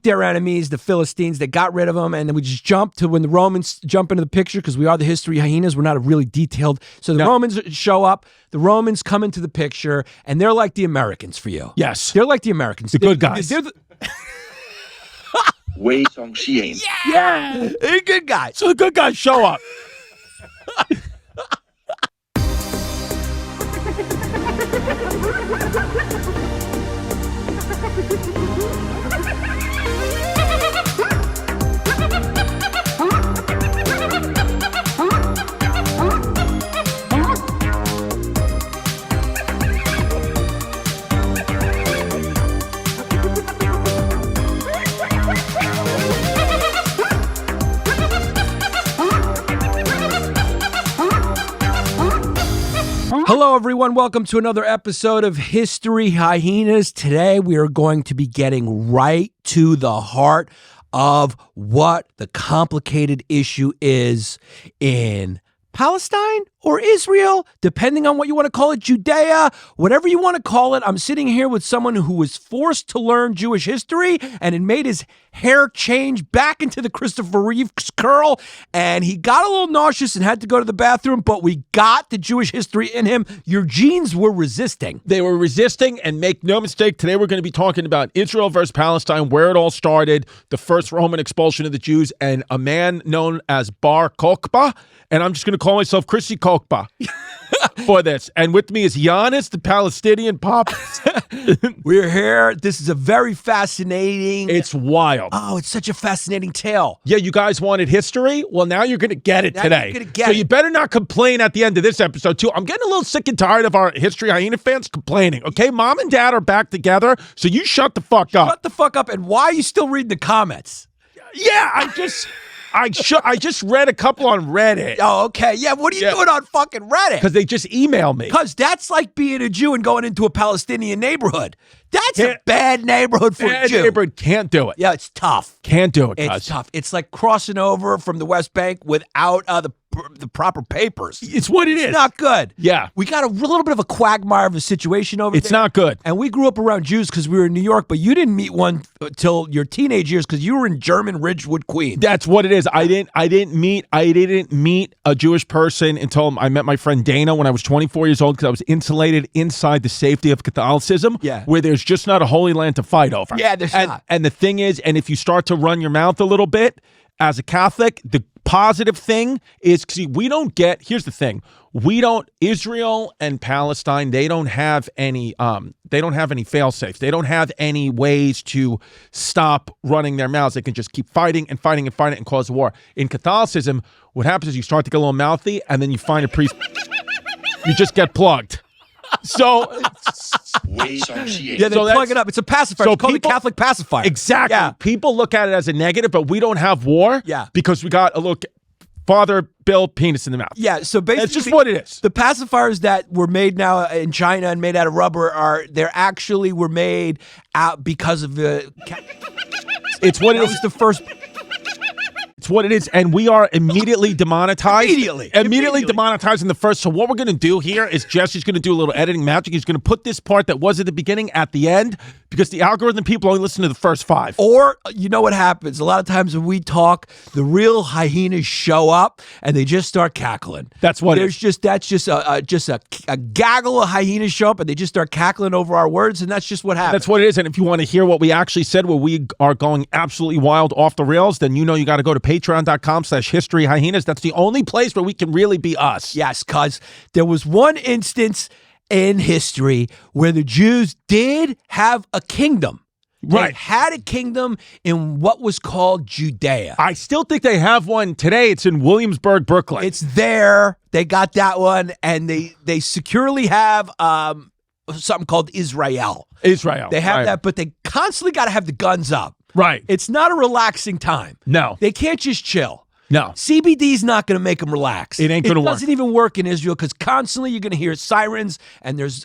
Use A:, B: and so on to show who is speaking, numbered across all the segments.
A: their enemies, the Philistines. They got rid of them, and then we just jump to when the Romans jump into the picture because we are the history hyenas. We're not really detailed. So the Romans show up. The Romans come into the picture, and they're like the Americans for you.
B: Yes.
A: They're like the Americans.
B: The good guys.
A: They're the...
B: Yeah.
A: They're good guys.
B: So the good guys show up.
A: Hello, everyone. Welcome to another episode of History Hyenas. Today, we are going to be getting right to the heart of what the complicated issue is in Palestine or Israel, depending on what you want to call it, Judea, whatever you want to call it. I'm sitting here with someone who was forced to learn Jewish history and it made his hair change back into the Christopher Reeve curl, and he got a little nauseous and had to go to the bathroom, but we got the Jewish history in him. Your genes were resisting.
B: They were resisting, and make no mistake, today we're going to be talking about Israel versus Palestine, where it all started, the first Roman expulsion of the Jews, and a man known as Bar Kokhba, and I'm just going to call myself Chrissy Kokhba for this. And with me is Yannis, the Palestinian Pappas.
A: We're here. This is a very fascinating...
B: It's wild.
A: Oh, it's such a fascinating tale.
B: Yeah, you guys wanted history? Well, now you're going to get it today.
A: You're gonna get
B: so
A: it.
B: You better not complain at the end of this episode, too. I'm getting a little sick and tired of our History Hyena fans complaining, okay? Mom and Dad are back together, so you shut the fuck up.
A: Shut the fuck up, and why are you still reading the comments?
B: Yeah, I just read a couple on Reddit.
A: Oh, okay. Yeah, what are you doing on fucking Reddit?
B: Because they just email me.
A: Because that's like being a Jew and going into a Palestinian neighborhood. That's a bad neighborhood for a Jew.
B: Neighborhood can't do it.
A: Yeah, it's tough.
B: Can't do it,
A: It's tough. It's like crossing over from the West Bank without the proper papers.
B: It's what it is.
A: It's not good.
B: Yeah.
A: We got a little bit of a quagmire of a situation over there.
B: It's not good.
A: And we grew up around Jews because we were in New York, but you didn't meet one till your teenage years because you were in German Ridgewood, Queens.
B: That's what it is. I didn't meet a Jewish person until I met my friend Dana when I was 24 years old, because I was insulated inside the safety of Catholicism, where there's just not a holy land to fight over.
A: Yeah, there's not.
B: And the thing is, and if you start to run your mouth a little bit as a Catholic, the positive thing is, see, here's the thing. Israel and Palestine, they don't have any fail safes. They don't have any ways to stop running their mouths. They can just keep fighting and fighting and fighting and cause war. In Catholicism, what happens is you start to get a little mouthy, and then you find a priest, you just get plugged. So
A: they plug it up. It's a pacifier. So it's called the Catholic pacifier.
B: Exactly.
A: Yeah.
B: People look at it as a negative, but we don't have war because we got a little Father Bill penis in the mouth.
A: Yeah, so basically...
B: That's just what it is.
A: The pacifiers that were made now in China and made out of rubber were made out because of the...
B: It's what it is.
A: That was the first...
B: It's what it is, and we are immediately demonetized.
A: Immediately
B: demonetized in the first. So what we're going to do here is Jesse's going to do a little editing magic. He's going to put this part that was at the beginning at the end, because the algorithm people only listen to the first 5.
A: Or, you know what happens? A lot of times when we talk, the real hyenas show up, and they just start cackling.
B: That's what
A: That's just a gaggle of hyenas show up, and they just start cackling over our words, and that's just what happens.
B: That's what it is, and if you want to hear what we actually said, where we are going absolutely wild off the rails, then you got to go to patreon.com/historyhyenas. That's the only place where we can really be us.
A: Yes, because there was one instance in history where the Jews did have a kingdom.
B: Right.
A: They had a kingdom in what was called Judea.
B: I still think they have one today. It's in Williamsburg, Brooklyn.
A: It's there. They got that one, and they securely have something called Israel.
B: They
A: have that, but they constantly got to have the guns up.
B: Right.
A: It's not a relaxing time.
B: No.
A: They can't just chill.
B: No.
A: CBD's not going to make them relax.
B: It ain't going to work.
A: It doesn't even work in Israel because constantly you're going to hear sirens and there's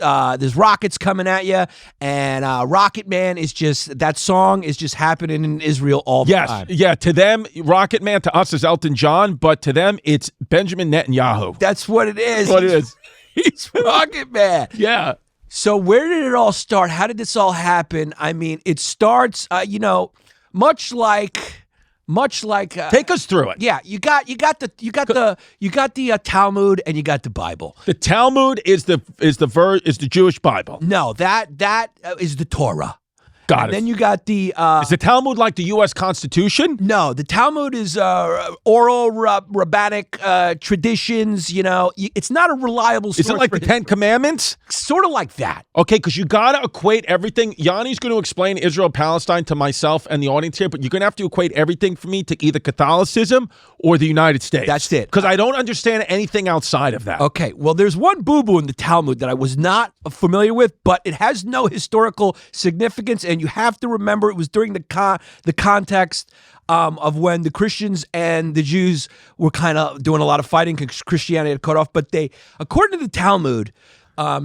A: rockets coming at you. And Rocket Man is just, that song is just happening in Israel all the time.
B: Yeah, to them, Rocket Man, to us is Elton John, but to them, it's Benjamin Netanyahu.
A: That's what it is.
B: What it is.
A: He's Rocket Man.
B: Yeah.
A: So where did it all start? How did this all happen? I mean, it starts, much like
B: Take us through it.
A: yeah, you got the Talmud and you got the Bible.
B: The Talmud is the Jewish Bible.
A: No, that is the Torah.
B: Got
A: and
B: it.
A: Then you got the
B: Is the Talmud like the U.S. Constitution?
A: no, the Talmud is oral rabbinic traditions. It's not a reliable source.
B: Is it like
A: for
B: the Ten Commandments?
A: sort of like that?
B: Okay, because you got to equate everything. Yanni's going to explain Israel-Palestine to myself and the audience here, but you're going to have to equate everything for me to either Catholicism or the United States.
A: That's it.
B: Because I don't understand anything outside of that.
A: Okay, well, there's one boo-boo in the Talmud that I was not familiar with, but it has no historical significance, and you have to remember it was during the context of when the Christians and the Jews were kind of doing a lot of fighting because Christianity had cut off. But according to the Talmud,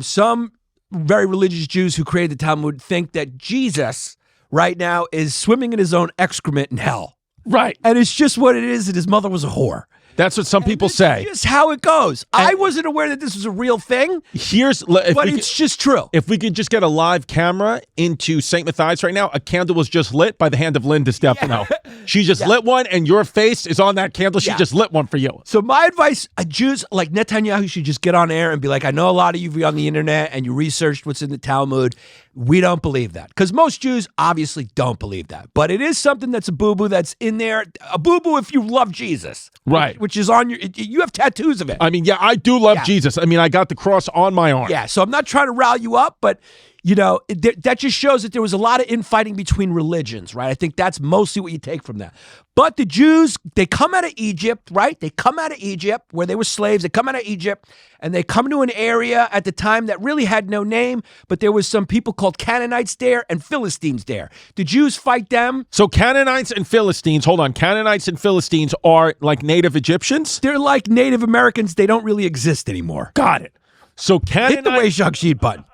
A: some very religious Jews who created the Talmud think that Jesus right now is swimming in his own excrement in hell.
B: Right.
A: And it's just what it is, that his mother was a whore.
B: That's what some people say.
A: That's how it goes. I wasn't aware that this was a real thing, but it's just true.
B: If we could just get a live camera into St. Matthias right now, a candle was just lit by the hand of Lynn Distefano. She just lit one, and your face is on that candle. She just lit one for you.
A: So my advice, Jews like Netanyahu should just get on air and be like, I know a lot of you on the internet and you researched what's in the Talmud. We don't believe that. Because most Jews obviously don't believe that. But it is something that's a boo-boo that's in there. A boo-boo if you love Jesus.
B: Right.
A: Which is on you have tattoos of it.
B: I mean, yeah, I do love Jesus. I mean, I got the cross on my arm.
A: Yeah, so I'm not trying to rile you up, but that just shows that there was a lot of infighting between religions, right? I think that's mostly what you take from that. But the Jews, they come out of Egypt, right? They come out of Egypt where they were slaves. They come out of Egypt and they come to an area at the time that really had no name, but there was some people called Canaanites there and Philistines there. The Jews fight them.
B: So Canaanites and Philistines, hold on, Canaanites and Philistines are like native Egyptians?
A: They're like Native Americans. They don't really exist anymore.
B: Got it. So
A: Hit the Wayshuk sheet button.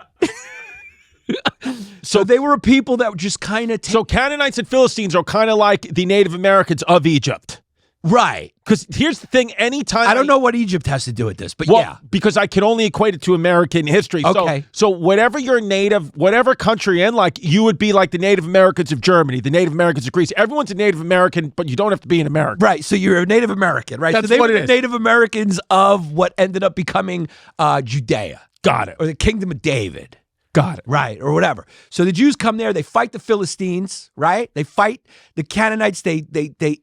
A: So they were a people that were just kind of...
B: So Canaanites and Philistines are kind of like the Native Americans of Egypt.
A: Right.
B: Because here's the thing, anytime...
A: I don't know what Egypt has to do with this, but
B: because I can only equate it to American history.
A: Okay.
B: So whatever your native, whatever country you're in, like, you would be like the Native Americans of Germany, the Native Americans of Greece. Everyone's a Native American, but you don't have to be an American.
A: Right, so you're a Native American, right?
B: That's
A: so they
B: what
A: were
B: it
A: the
B: is.
A: Native Americans of what ended up becoming Judea.
B: Got it.
A: Or the Kingdom of David.
B: Got it.
A: Right, or whatever. So the Jews come there, they fight the Philistines, right? They fight the Canaanites, they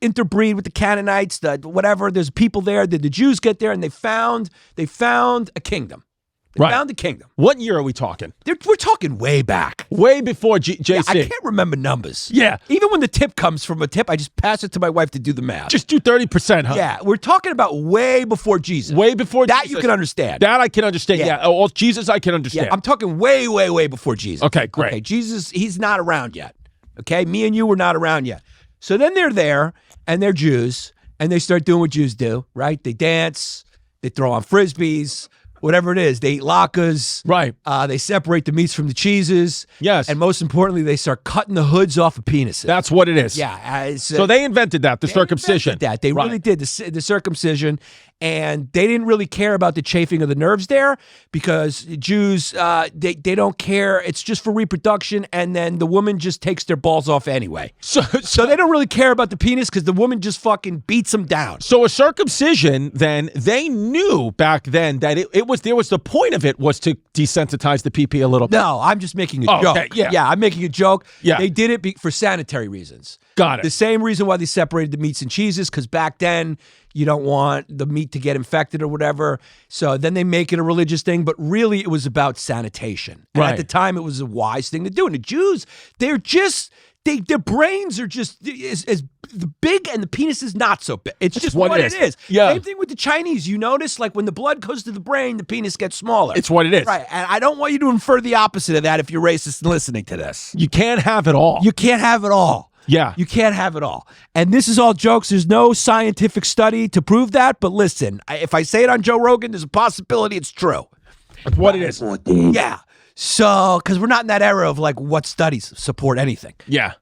A: interbreed with the Canaanites, whatever. There's people there. The Jews get there and they found a kingdom. They found a kingdom.
B: What year are we talking?
A: We're talking way back.
B: Way before JC.
A: Yeah, I can't remember numbers.
B: Yeah.
A: Even when the tip comes from a tip, I just pass it to my wife to do the math.
B: Just do 30%, huh?
A: Yeah, we're talking about way before Jesus.
B: Way before
A: that
B: Jesus.
A: You can understand.
B: That I can understand. Yeah. Oh, Jesus, I can understand.
A: Yeah, I'm talking way, way, way before Jesus.
B: Okay, great.
A: Okay, Jesus, he's not around yet. Okay, me and you were not around yet. So then they're there, and they're Jews, and they start doing what Jews do, right? They dance, they throw on frisbees, whatever it is. They eat latkes.
B: Right.
A: They separate the meats from the cheeses.
B: Yes.
A: And most importantly, they start cutting the hoods off of penises.
B: That's what it is.
A: Yeah.
B: So they invented that, the circumcision.
A: They really did the circumcision, and they didn't really care about the chafing of the nerves there because Jews, they don't care. It's just for reproduction, and then the woman just takes their balls off anyway. So they don't really care about the penis because the woman just fucking beats them down.
B: So a circumcision, then, they knew back then that there was the point of it was to desensitize the PP a little bit.
A: No, I'm just making a joke.
B: Okay, yeah.
A: Yeah, I'm making a joke.
B: Yeah.
A: They did it for sanitary reasons.
B: Got it.
A: The same reason why they separated the meats and cheeses, because back then you don't want the meat to get infected or whatever. So then they make it a religious thing, but really it was about sanitation. And at the time it was a wise thing to do. And the Jews, they're just... their brains are just as big, and the penis is not so big. It's just what it is.
B: Yeah.
A: Same thing with the Chinese. You notice, like, when the blood goes to the brain, the penis gets smaller.
B: It's what it is.
A: Right. And I don't want you to infer the opposite of that if you're racist and listening to this.
B: You can't have it all.
A: You can't have it all.
B: Yeah.
A: You can't have it all. And this is all jokes. There's no scientific study to prove that. But listen, if I say it on Joe Rogan, there's a possibility it's true.
B: That's what it is.
A: Yeah. So, because we're not in that era of like what studies support anything.
B: Yeah.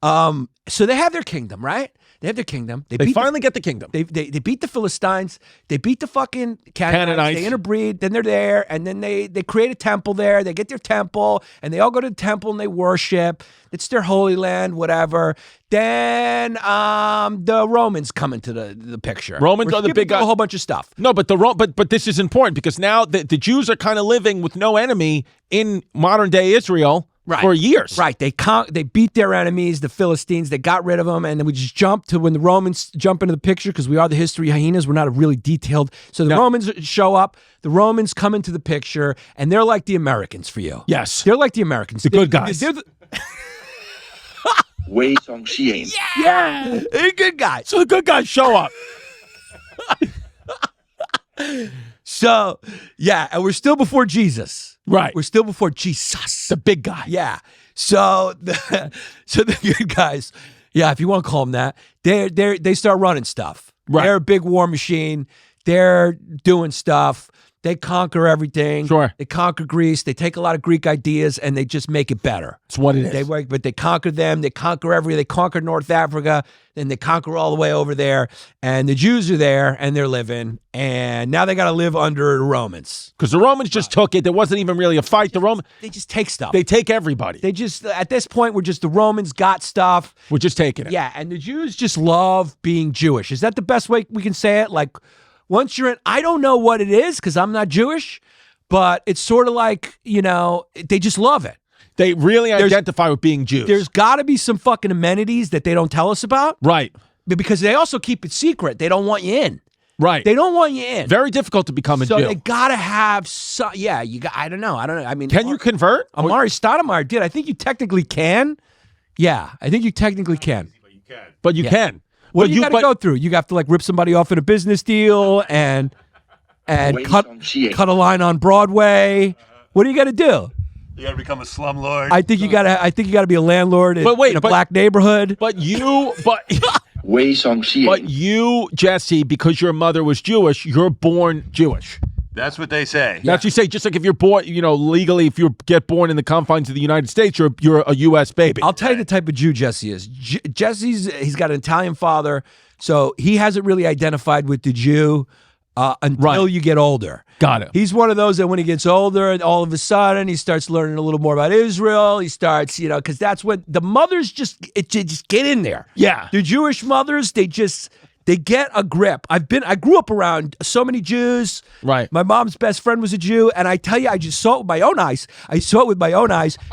A: So they have their kingdom, right? They have their kingdom.
B: They finally get the kingdom.
A: They beat the Philistines. They beat the fucking Canaanites. They interbreed. Then they're there, and then they create a temple there. They get their temple, and they all go to the temple and they worship. It's their holy land, whatever. Then the Romans come into the picture.
B: Romans are the big guy.
A: A whole bunch of stuff.
B: No, but but this is important because now the Jews are kind of living with no enemy in modern day Israel. Right. For years.
A: Right. They beat their enemies, the Philistines. They got rid of them. And then we just jump to when the Romans jump into the picture because we are the history hyenas. We're not really detailed. So the Romans show up. The Romans come into the picture, and they're like the Americans for you.
B: Yes.
A: They're like the Americans.
B: The good guys.
A: They're they're good guys.
B: So the good guys show up.
A: So, yeah, and we're still before Jesus.
B: Right.
A: We're still before Jesus.
B: The big guy.
A: Yeah. So the good guys, yeah, if you want to call them that, they start running stuff.
B: Right.
A: They're a big war machine. They're doing stuff. They conquer everything.
B: Sure.
A: They conquer Greece. They take a lot of Greek ideas and they just make it better.
B: It's what it is.
A: But they conquer them. They conquer everything. They conquer North Africa. Then they conquer all the way over there. And the Jews are there and they're living. And now they got to live under the Romans.
B: Because the Romans just took it. There wasn't even really a fight.
A: They just take stuff.
B: They take everybody.
A: They just, at this point, the Romans got stuff.
B: We're just taking it.
A: Yeah. And the Jews just love being Jewish. Is that the best way we can say it? Like, once you're in, I don't know what it is because I'm not Jewish, but it's sort of like, they just love it.
B: They really identify with being Jews.
A: There's got to be some fucking amenities that they don't tell us about.
B: Right.
A: Because they also keep it secret. They don't want you in.
B: Right.
A: They don't want you in.
B: Very difficult to become a Jew.
A: So they got to have some, I don't know. I mean.
B: Can you convert?
A: Amari Stoudemire did. I think you technically can. Yeah, I think you technically can.
B: But you can.
A: What do you got to go through? You have to rip somebody off in a business deal and cut a line on Broadway. What do you got to do?
C: You got to become a slumlord.
A: I think you got to be a landlord in a black neighborhood.
B: But you, Jesse, because your mother was Jewish, you're born Jewish.
C: That's what they say.
B: That's what you say. Just like if you're born, legally, if you get born in the confines of the United States, you're a U.S. baby.
A: I'll tell you the type of Jew Jesse is. He's got an Italian father, so he hasn't really identified with the Jew until you get older.
B: Got it.
A: He's one of those that when he gets older, and all of a sudden he starts learning a little more about Israel. He starts, because that's when the mothers just get in there.
B: Yeah.
A: The Jewish mothers, they get a grip. I grew up around so many Jews.
B: Right.
A: My mom's best friend was a Jew, and I tell you, I just saw it with my own eyes.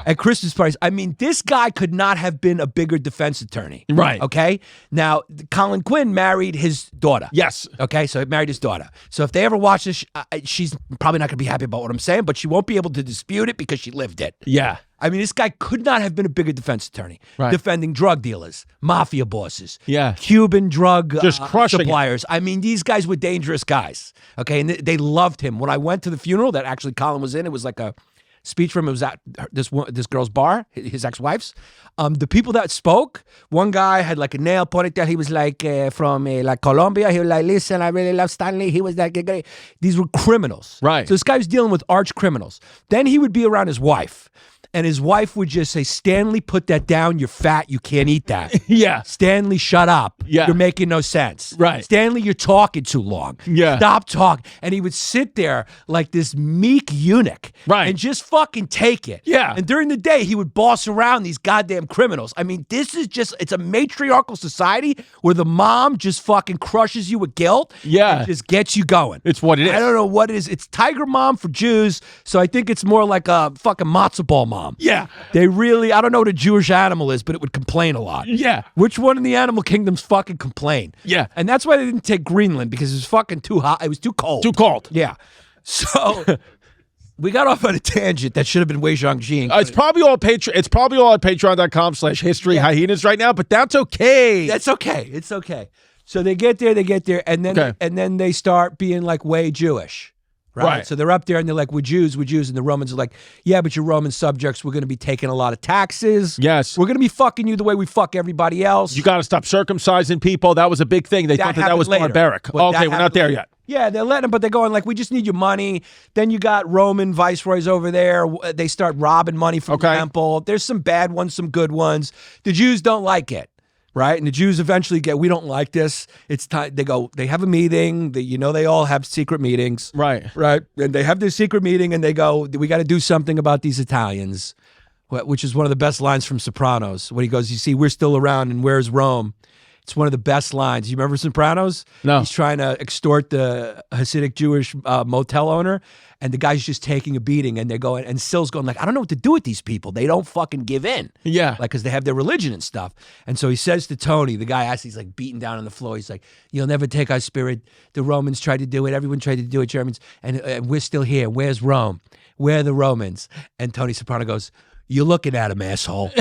A: At Christmas parties. I mean, this guy could not have been a bigger defense attorney.
B: Right.
A: Okay? Now, Colin Quinn married his daughter.
B: Yes.
A: Okay, so he married his daughter. So if they ever watch this, she's probably not going to be happy about what I'm saying, but she won't be able to dispute it because she lived it.
B: Yeah.
A: I mean, this guy could not have been a bigger defense attorney.
B: Right.
A: Defending drug dealers, mafia bosses,
B: yeah,
A: Cuban drug
B: just crushing
A: suppliers. I mean, these guys were dangerous guys. Okay, and they loved him. When I went to the funeral that actually Colin was in, it was like a speech from him. It was at this girl's bar, his ex-wife's. The people that spoke, one guy had like a nail pointed down. He was like from like Colombia. He was like, listen, I really love Stanley. He was like, great. These were criminals.
B: Right.
A: So this guy was dealing with arch criminals. Then he would be around his wife. And his wife would just say, Stanley, put that down. You're fat. You can't eat that.
B: Yeah.
A: Stanley, shut up.
B: Yeah.
A: You're making no sense.
B: Right.
A: Stanley, you're talking too long.
B: Yeah.
A: Stop talking. And he would sit there like this meek eunuch.
B: Right.
A: And just fucking take it.
B: Yeah.
A: And during the day, he would boss around these goddamn criminals. I mean, it's a matriarchal society where the mom just fucking crushes you with guilt.
B: Yeah.
A: And just gets you going.
B: It's what it is.
A: I don't know what it is. It's Tiger Mom for Jews. So I think it's more like a fucking matzo ball mom.
B: Yeah.
A: They really, I don't know what a Jewish animal is, but it would complain a lot.
B: Yeah.
A: Which one in the animal kingdoms fucking complain?
B: Yeah.
A: And that's why they didn't take Greenland, because it was fucking too hot. It was too cold.
B: Too cold.
A: Yeah. So we got off on a tangent that should have been Wei Zhangji.
B: It's probably all It's probably all at patreon.com/history hyenas right now, but that's okay.
A: That's okay. It's okay. So they get there, and then they start being like way Jewish. Right. So they're up there and they're like, we're Jews. And the Romans are like, yeah, but you're Roman subjects. We're going to be taking a lot of taxes.
B: Yes.
A: We're going to be fucking you the way we fuck everybody else.
B: You got to stop circumcising people. That was a big thing. They thought that was barbaric. Okay, we're not there yet.
A: Yeah, they're letting them, but they're going like, we just need your money. Then you got Roman viceroys over there. They start robbing money from the temple. There's some bad ones, some good ones. The Jews don't like it. right? And the Jews eventually we don't like this. It's time. They have a meeting. They all have secret meetings.
B: Right.
A: Right. And they have this secret meeting and they go, we got to do something about these Italians, which is one of the best lines from Sopranos. When he goes, you see, we're still around and where's Rome? It's one of the best lines. You remember Sopranos?
B: No.
A: He's trying to extort the Hasidic Jewish motel owner, and the guy's just taking a beating, and they're going, and Sill's going like, I don't know what to do with these people. They don't fucking give in.
B: Yeah.
A: Like, because they have their religion and stuff. And so he says to Tony, the guy he's like beaten down on the floor. He's like, you'll never take our spirit. The Romans tried to do it. Everyone tried to do it, Germans. And we're still here. Where's Rome? Where are the Romans? And Tony Soprano goes, you're looking at him, asshole.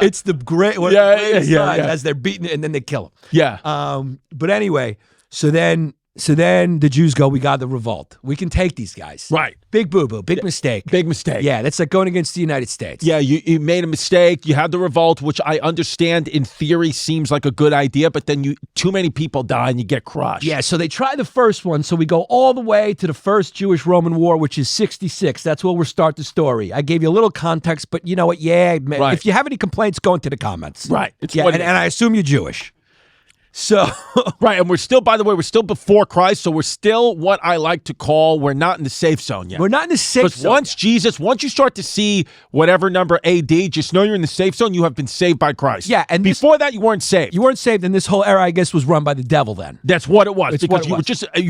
A: It's the great as they're beating it, and then they kill him.
B: Yeah.
A: But anyway, so then the Jews go, we got the revolt. We can take these guys.
B: Right.
A: Big boo-boo. Big mistake.
B: Big mistake.
A: Yeah, that's like going against the United States.
B: Yeah, you made a mistake. You had the revolt, which I understand in theory seems like a good idea, but then too many people die and you get crushed.
A: Yeah, so they try the first one. So we go all the way to the first Jewish-Roman War, which is 66. That's where we'll start the story. I gave you a little context, but you know what? Yeah,
B: right.
A: If you have any complaints, go into the comments.
B: Right.
A: And I assume you're Jewish. So
B: right, and we're still, by the way, we're still before Christ, so we're still what I like to call, we're not in the safe zone yet.
A: We're not in the safe zone.
B: Once you start to see whatever number AD, just know you're in the safe zone. You have been saved by Christ.
A: Yeah, and
B: before that, you weren't saved.
A: You weren't saved, and this whole era, I guess, was run by the devil. Then
B: that's what it was, because
A: you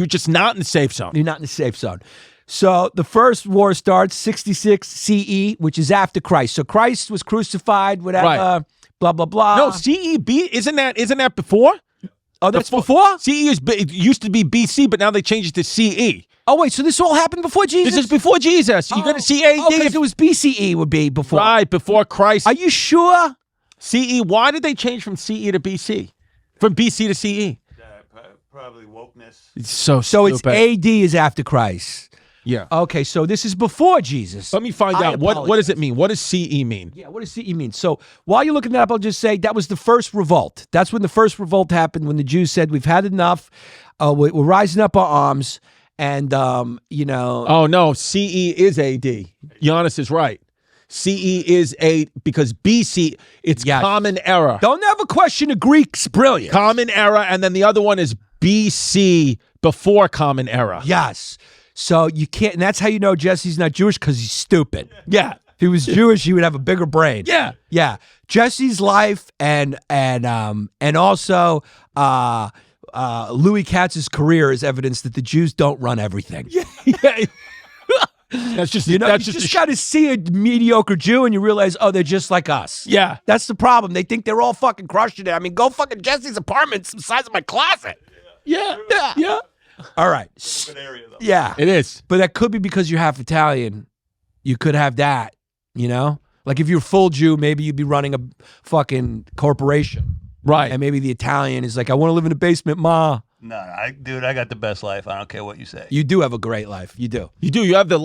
B: were just not in the safe zone.
A: You're not in the safe zone. So the first war starts 66 CE, which is after Christ. So Christ was crucified, whatever,
B: right.
A: Blah blah blah.
B: No, CEB isn't that before?
A: Oh, that's before?
B: CE it used to be BC, but now they changed it to CE.
A: Oh, wait, so this all happened before Jesus?
B: This is before Jesus. You're going to see AD.
A: Because it was BCE would be before.
B: Right, before Christ.
A: Are you sure?
B: CE, why did they change from CE to BC? From BC to CE?
C: Probably wokeness.
B: It's so
A: it's AD is after Christ.
B: Yeah.
A: Okay, so this is before Jesus.
B: Let me find out. What does it mean? What does CE mean?
A: Yeah, what does CE mean? So while you're looking that up, I'll just say that was the first revolt. That's when the first revolt happened, when the Jews said, we've had enough. We're rising up our arms. And, Oh,
B: no. CE is AD. Yannis is right. CE is because BC, it's common era.
A: Don't ever question the Greeks' brilliance.
B: Common era, and then the other one is BC, before common era.
A: Yes. So you can't, and that's how you know Jesse's not Jewish, because he's stupid.
B: Yeah.
A: If he was Jewish, he would have a bigger brain.
B: Yeah.
A: Yeah. Jesse's life and also Louis Katz's career is evidence that the Jews don't run everything.
B: Yeah. That's just
A: you just got to see a mediocre Jew and you realize, oh, they're just like us.
B: Yeah.
A: That's the problem. They think they're all fucking crushing it. I mean, go fucking Jesse's apartment, it's the size of my closet.
B: Yeah.
A: All right.
C: Good area, though.
A: Yeah.
B: It is.
A: But that could be because you're half Italian. You could have that, Like if you're full Jew, maybe you'd be running a fucking corporation.
B: Right.
A: And maybe the Italian is like, I want to live in a basement, ma.
C: No, dude, I got the best life. I don't care what you say.
A: You do have a great life. You do.
B: You do. You have the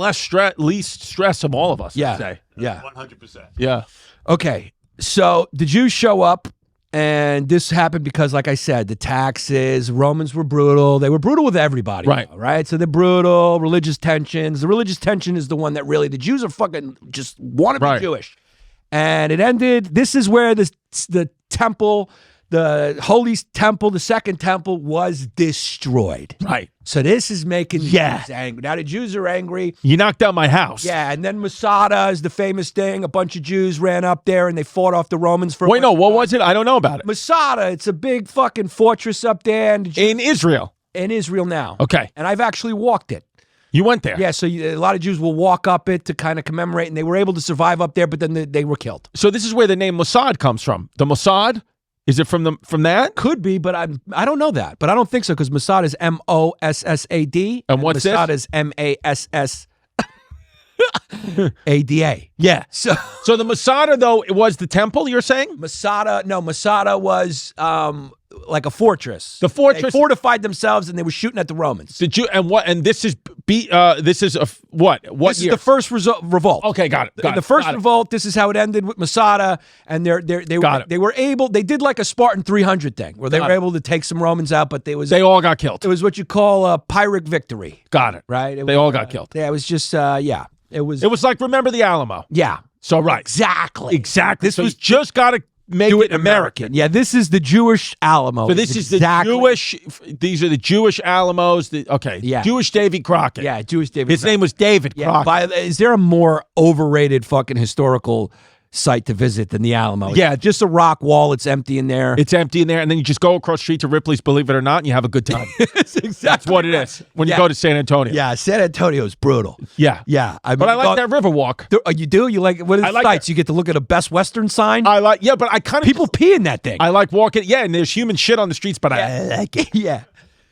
B: least stress of all of us,
A: Yeah.
B: I'd say.
A: Yeah.
C: 100%.
B: Yeah.
A: Okay. So the Jews show up, and this happened because, like I said, the taxes, Romans were brutal. They were brutal with everybody.
B: Right.
A: Right? So they're brutal, religious tensions. The religious tension is the one that really, the Jews are fucking just want to be Jewish. And it ended, this is where the temple, the holy temple, the second temple was destroyed.
B: Right.
A: So this is making the Jews angry. Now the Jews are angry.
B: You knocked down my house.
A: Yeah, and then Masada is the famous thing. A bunch of Jews ran up there and they fought off the Romans for...
B: Wait, no, what was it? I don't know about it.
A: Masada, it's a big fucking fortress up there. And
B: in Israel?
A: In Israel now.
B: Okay.
A: And I've actually walked it.
B: You went there?
A: Yeah, so a lot of Jews will walk up it to kind of commemorate, and they were able to survive up there, but then they were killed.
B: So this is where the name Mossad comes from. The Mossad? Is it from that?
A: Could be, but I don't know that. But I don't think so, because Mossad is Mossad.
B: And what's this?
A: Mossad is Masada.
B: Yeah.
A: So
B: the Masada, though, it was the temple, you're saying?
A: Masada was like a fortress.
B: The fortress.
A: They fortified themselves, and they were shooting at the Romans.
B: And this is what? What
A: this
B: year?
A: Is the first revolt.
B: Okay, got it.
A: The first revolt. This is how it ended with Masada, and they were able. They did like a Spartan 300 thing, where they were able to take some Romans out, but they
B: all got killed.
A: It was what you call a Pyrrhic victory.
B: Got it.
A: Right.
B: They all got killed.
A: Yeah. It was just It was
B: like remember the Alamo.
A: Yeah.
B: So right.
A: Exactly.
B: This was just got to make
A: Do
B: it American.
A: Yeah, this is the Jewish Alamo.
B: So this is the Jewish. These are the Jewish Alamos.
A: Yeah.
B: Jewish Davy Crockett.
A: Yeah, Jewish David.
B: His name was David
A: Yeah,
B: Crockett.
A: is there a more overrated fucking historical site to visit than the Alamo?
B: Yeah.
A: It's just a rock wall. It's empty in there.
B: It's empty in there, and then you just go across the street to Ripley's, believe it or not, and you have a good time.
A: It's exactly
B: That's what it is when you go to San Antonio.
A: Yeah, San Antonio is brutal.
B: Yeah.
A: Yeah.
B: But I like that river walk.
A: You do? You like, what are the
B: like
A: sites? You get to look at a Best Western sign?
B: But I kind of
A: People pee in that thing.
B: I like walking. Yeah, and there's human shit on the streets, but I
A: like it. Yeah.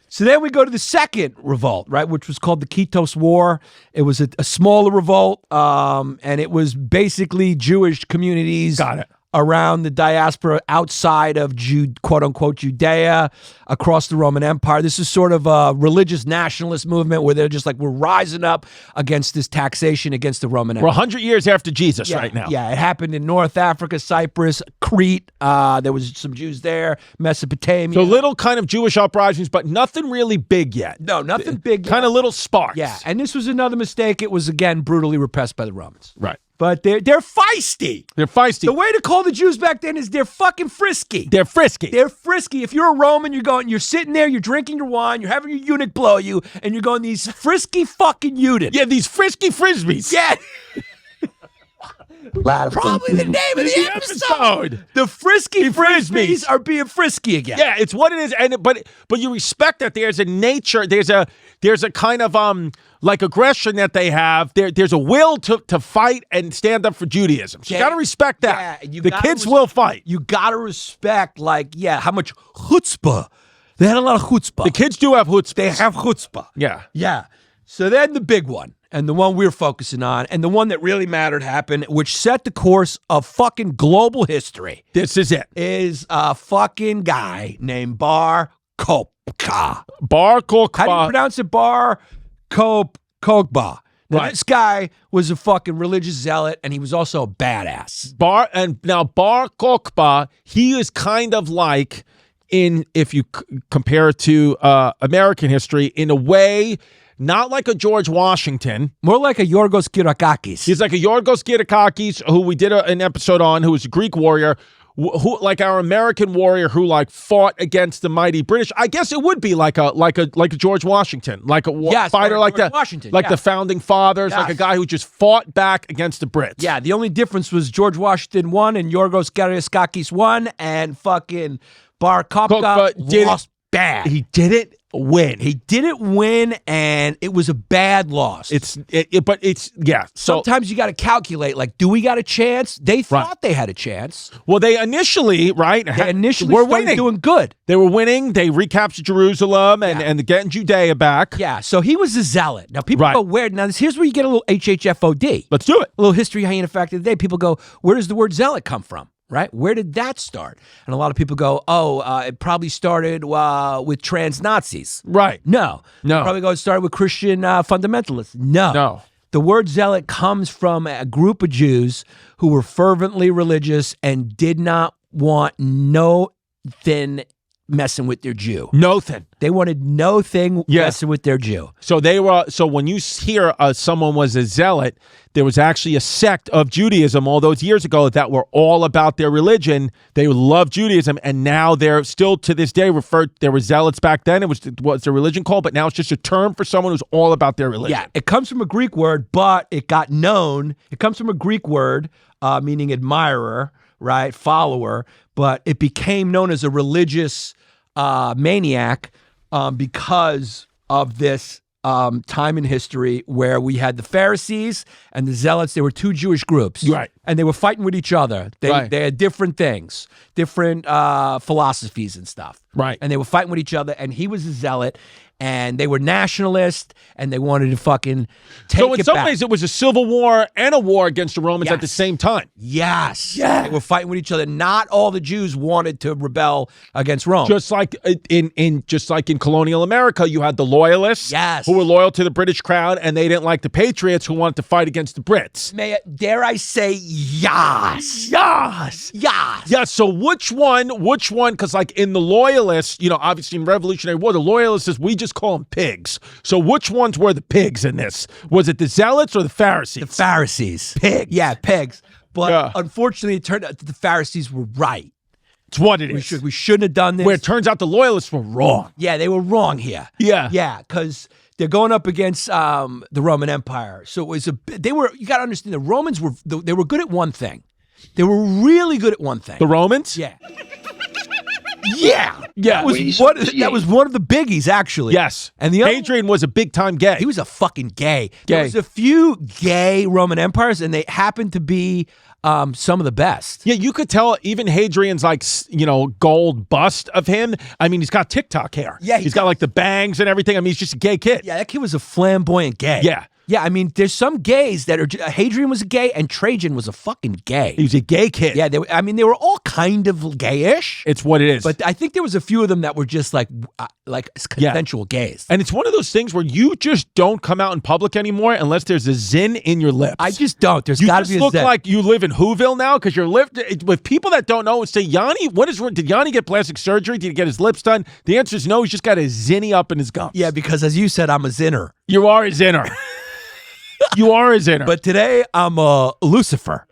A: So then we go to the second revolt, right, which was called the Quitos War. It was a smaller revolt, and it was basically Jewish communities around the diaspora outside of quote-unquote Judea, across the Roman Empire. This is sort of a religious nationalist movement where they're just like, we're rising up against this taxation against the Roman Empire.
B: We're 100 years after Jesus right now.
A: Yeah, it happened in North Africa, Cyprus, Crete. There was some Jews there, Mesopotamia.
B: So little kind of Jewish uprisings, but nothing really big yet.
A: No, nothing big.
B: Kind of little sparks.
A: Yeah, and this was another mistake. It was, again, brutally repressed by the Romans.
B: Right.
A: But they're feisty.
B: They're feisty.
A: The way to call the Jews back then is they're fucking frisky.
B: They're frisky.
A: They're frisky. If you're a Roman, you're sitting there, you're drinking your wine, you're having your eunuch blow you, and you're going, these frisky fucking eunuchs.
B: Yeah, these frisky frisbees.
A: Yeah. Probably the name of the episode. The frisky frisbees are being frisky again.
B: Yeah, it's what it is, but you respect that there's a nature, there's a kind of like aggression that they have. There's a will to fight and stand up for Judaism. So you got to respect that.
A: Yeah,
B: the kids will fight.
A: You got to respect, how much chutzpah. They had a lot of chutzpah.
B: The kids do have chutzpah.
A: They have chutzpah.
B: Yeah.
A: Yeah. So then the big one, and the one we're focusing on, and the one that really mattered happened, which set the course of fucking global history.
B: This is it.
A: Is a fucking guy named Bar Kokhba.
B: Bar Kokhba.
A: How do you pronounce it? Bar Kokhba. Now,
B: Right.
A: this guy was a fucking religious zealot, and he was also a badass.
B: Bar Kokhba, he is kind of like, if you compare it to American history, in a way, not like a George Washington.
A: More like a Yorgos Kyriakakis.
B: He's like a Yorgos Kyriakakis, who we did an episode on, who was a Greek warrior, who like our American warrior who like fought against the mighty British. I guess it would be like a George Washington, like a fighter like
A: George
B: that,
A: Washington,
B: like the founding fathers, like a guy who just fought back against the Brits.
A: Yeah, the only difference was George Washington won and Yorgos Kyriakakis won, and fucking Bar Kokhba lost bad.
B: He didn't win.
A: He didn't win, and it was a bad loss.
B: But it's So
A: sometimes you got to calculate, like, do we got a chance? They thought they had a chance.
B: Well, they initially, right?
A: They initially
B: were
A: started
B: winning.
A: doing good.
B: They were winning. They recaptured Jerusalem and getting Judea back.
A: Yeah, so he was a zealot. Now, people go, where? Now, here's where you get a little HHFOD.
B: Let's do it.
A: A little history hyena fact of the day. People go, where does the word zealot come from? Right? Where did that start? And a lot of people go, it probably started with trans-Nazis.
B: Right.
A: No. Probably it started with Christian fundamentalists. No. The word zealot comes from a group of Jews who were fervently religious and did not want nothing messing with their Jew.
B: Nothing.
A: They wanted nothing messing with their Jew.
B: So when you hear someone was a zealot, there was actually a sect of Judaism all those years ago that were all about their religion. They loved Judaism, and now they're still to this day referred. There were zealots back then. It was their religion called, but now it's just a term for someone who's all about their religion.
A: Yeah, it comes from a Greek word, but it got known. It comes from a Greek word meaning admirer, right, follower, but it became known as a religious maniac because of this time in history where we had the Pharisees and the Zealots. They were two Jewish groups.
B: Right.
A: And they were fighting with each other. They had different things, different philosophies and stuff.
B: Right.
A: And they were fighting with each other, and he was a zealot, and they were nationalist, and they wanted to fucking take it back.
B: So in some ways, it was a civil war and a war against the Romans at the same time.
A: Yes. Yeah. They were fighting with each other. Not all the Jews wanted to rebel against Rome.
B: Just like in colonial America, you had the loyalists who were loyal to the British crown, and they didn't like the patriots who wanted to fight against the Brits.
A: Dare I say, yes.
B: Yeah, so which one, because like in the loyalists, obviously in Revolutionary War, the loyalists, we just call them pigs. So which ones were the pigs in this? Was it the Zealots or the Pharisees?
A: The Pharisees.
B: Pigs.
A: Yeah, pigs. But unfortunately, it turned out that the Pharisees were right.
B: It's what it is.
A: We shouldn't have done this.
B: Where it turns out the loyalists were wrong.
A: Yeah, they were wrong here.
B: Yeah,
A: because they're going up against the Roman Empire. So it was you got to understand, the Romans they were good at one thing. They were really good at one thing.
B: The Romans?
A: Yeah. Yeah. That was one of the biggies, actually.
B: Yes.
A: And the other
B: Hadrian was a big-time gay.
A: He was a fucking gay. There was a few gay Roman empires, and they happened to be some of the best.
B: Yeah, you could tell even Hadrian's gold bust of him. I mean, he's got TikTok hair.
A: Yeah,
B: he's got like the bangs and everything. I mean, he's just a gay kid.
A: Yeah, that kid was a flamboyant gay.
B: Yeah.
A: Yeah, I mean, there's some gays that are. Hadrian was a gay, and Trajan was a fucking gay.
B: He was a gay kid.
A: Yeah, they were all kind of gayish.
B: It's what it is.
A: But I think there was a few of them that were just like consensual gays.
B: And it's one of those things where you just don't come out in public anymore unless there's a zin in your lips.
A: I just don't. There's got to be a zin.
B: You just look like you live in Whoville now because you're with people that don't know and say, Yanni, did Yanni get plastic surgery? Did he get his lips done? The answer is no. He's just got a zinny up in his gums.
A: Yeah, because as you said, I'm a zinner.
B: You are a zinner. You are a zinner.
A: But today I'm a Lucifer.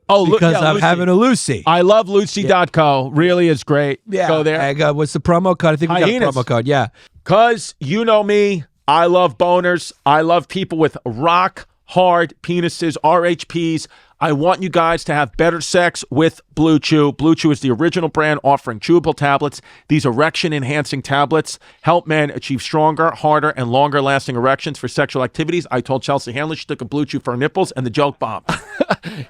B: Oh,
A: because I'm
B: Lucy.
A: having a Lucy.
B: I love Lucy.co. Really is great.
A: Yeah.
B: Go there.
A: What's the promo code? I think we
B: Hyenas.
A: got a promo code. Yeah.
B: Because you know me. I love boners. I love people with rock hard penises, RHPs. I want you guys to have better sex with Blue Chew. Blue Chew is the original brand offering chewable tablets. These erection-enhancing tablets help men achieve stronger, harder, and longer-lasting erections for sexual activities. I told Chelsea Handler she took a Blue Chew for her nipples, and the joke bombed.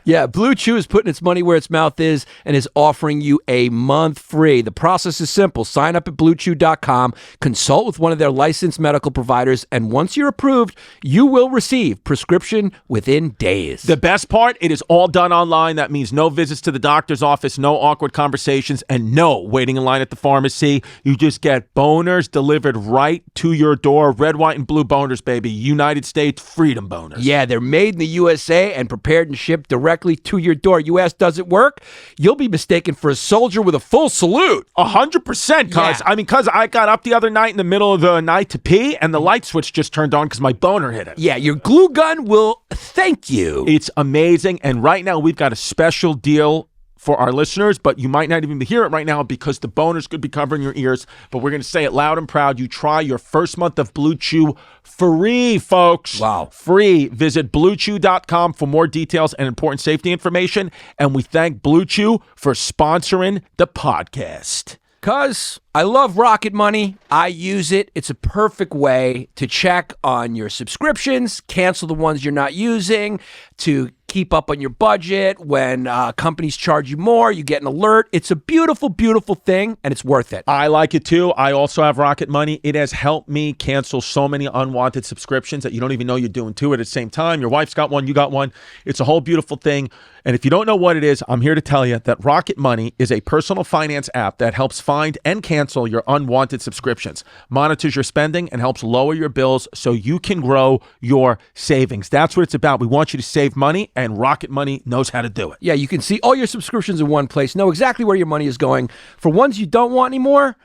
A: Yeah, Blue Chew is putting its money where its mouth is and is offering you a month free. The process is simple. Sign up at BlueChew.com, consult with one of their licensed medical providers, and once you're approved, you will receive prescription within days.
B: The best part, it is all done online. That means no visits to the doctor's office, no awkward conversations, and no waiting in line at the pharmacy. You just get boners delivered right to your door. Red, white, and blue boners, baby. United States freedom boners.
A: Yeah, they're made in the USA and prepared and shipped directly to your door. You ask, does it work? You'll be mistaken for a soldier with a full salute.
B: 100%, because I got up the other night in the middle of the night to pee, and the light switch just turned on because my boner hit it.
A: Yeah, your glue gun will thank you.
B: It's amazing, and right now we've got a special deal for our listeners, but you might not even hear it right now because the boners could be covering your ears, but we're going to say it loud and proud. You try your first month of Blue Chew free, folks.
A: Wow.
B: Free. Visit BlueChew.com for more details and important safety information, and we thank Blue Chew for sponsoring the podcast.
A: Because I love Rocket Money. I use it. It's a perfect way to check on your subscriptions, cancel the ones you're not using, to keep up on your budget. When companies charge you more, you get an alert. It's a beautiful, beautiful thing, and it's worth it.
B: I like it too. I also have Rocket Money. It has helped me cancel so many unwanted subscriptions that you don't even know you're doing two at the same time. Your wife's got one, you got one. It's a whole beautiful thing. And if you don't know what it is, I'm here to tell you that Rocket Money is a personal finance app that helps find and cancel your unwanted subscriptions, monitors your spending, and helps lower your bills so you can grow your savings. That's what it's about. We want you to save money, and Rocket Money knows how to do it.
A: Yeah, you can see all your subscriptions in one place, know exactly where your money is going. For ones you don't want anymore,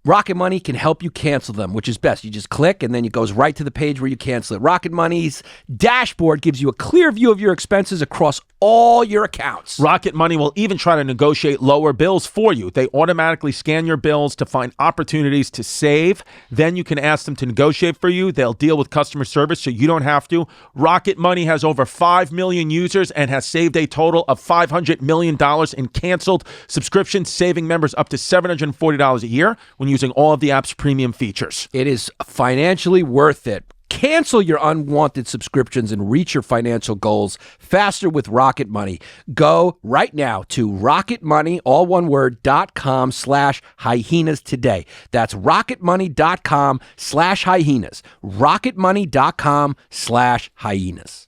A: Rocket Money can help you cancel them, which is best. You just click, and then it goes right to the page where you cancel it. Rocket Money's dashboard gives you a clear view of your expenses across all your accounts.
B: Rocket Money will even try to negotiate lower bills for you. They automatically scan your bills to find opportunities to save. Then you can ask them to negotiate for you. They'll deal with customer service so you don't have to. Rocket Money has over 5 million users and has saved a total of $500 million in canceled subscriptions, saving members up to $740 a year when using all of the app's premium features.
A: It is financially worth it. Cancel your unwanted subscriptions and reach your financial goals faster with Rocket Money. Go right now to rocketmoney, all one word, .com/hyenas today. That's rocketmoney.com/hyenas. rocketmoney.com/hyenas.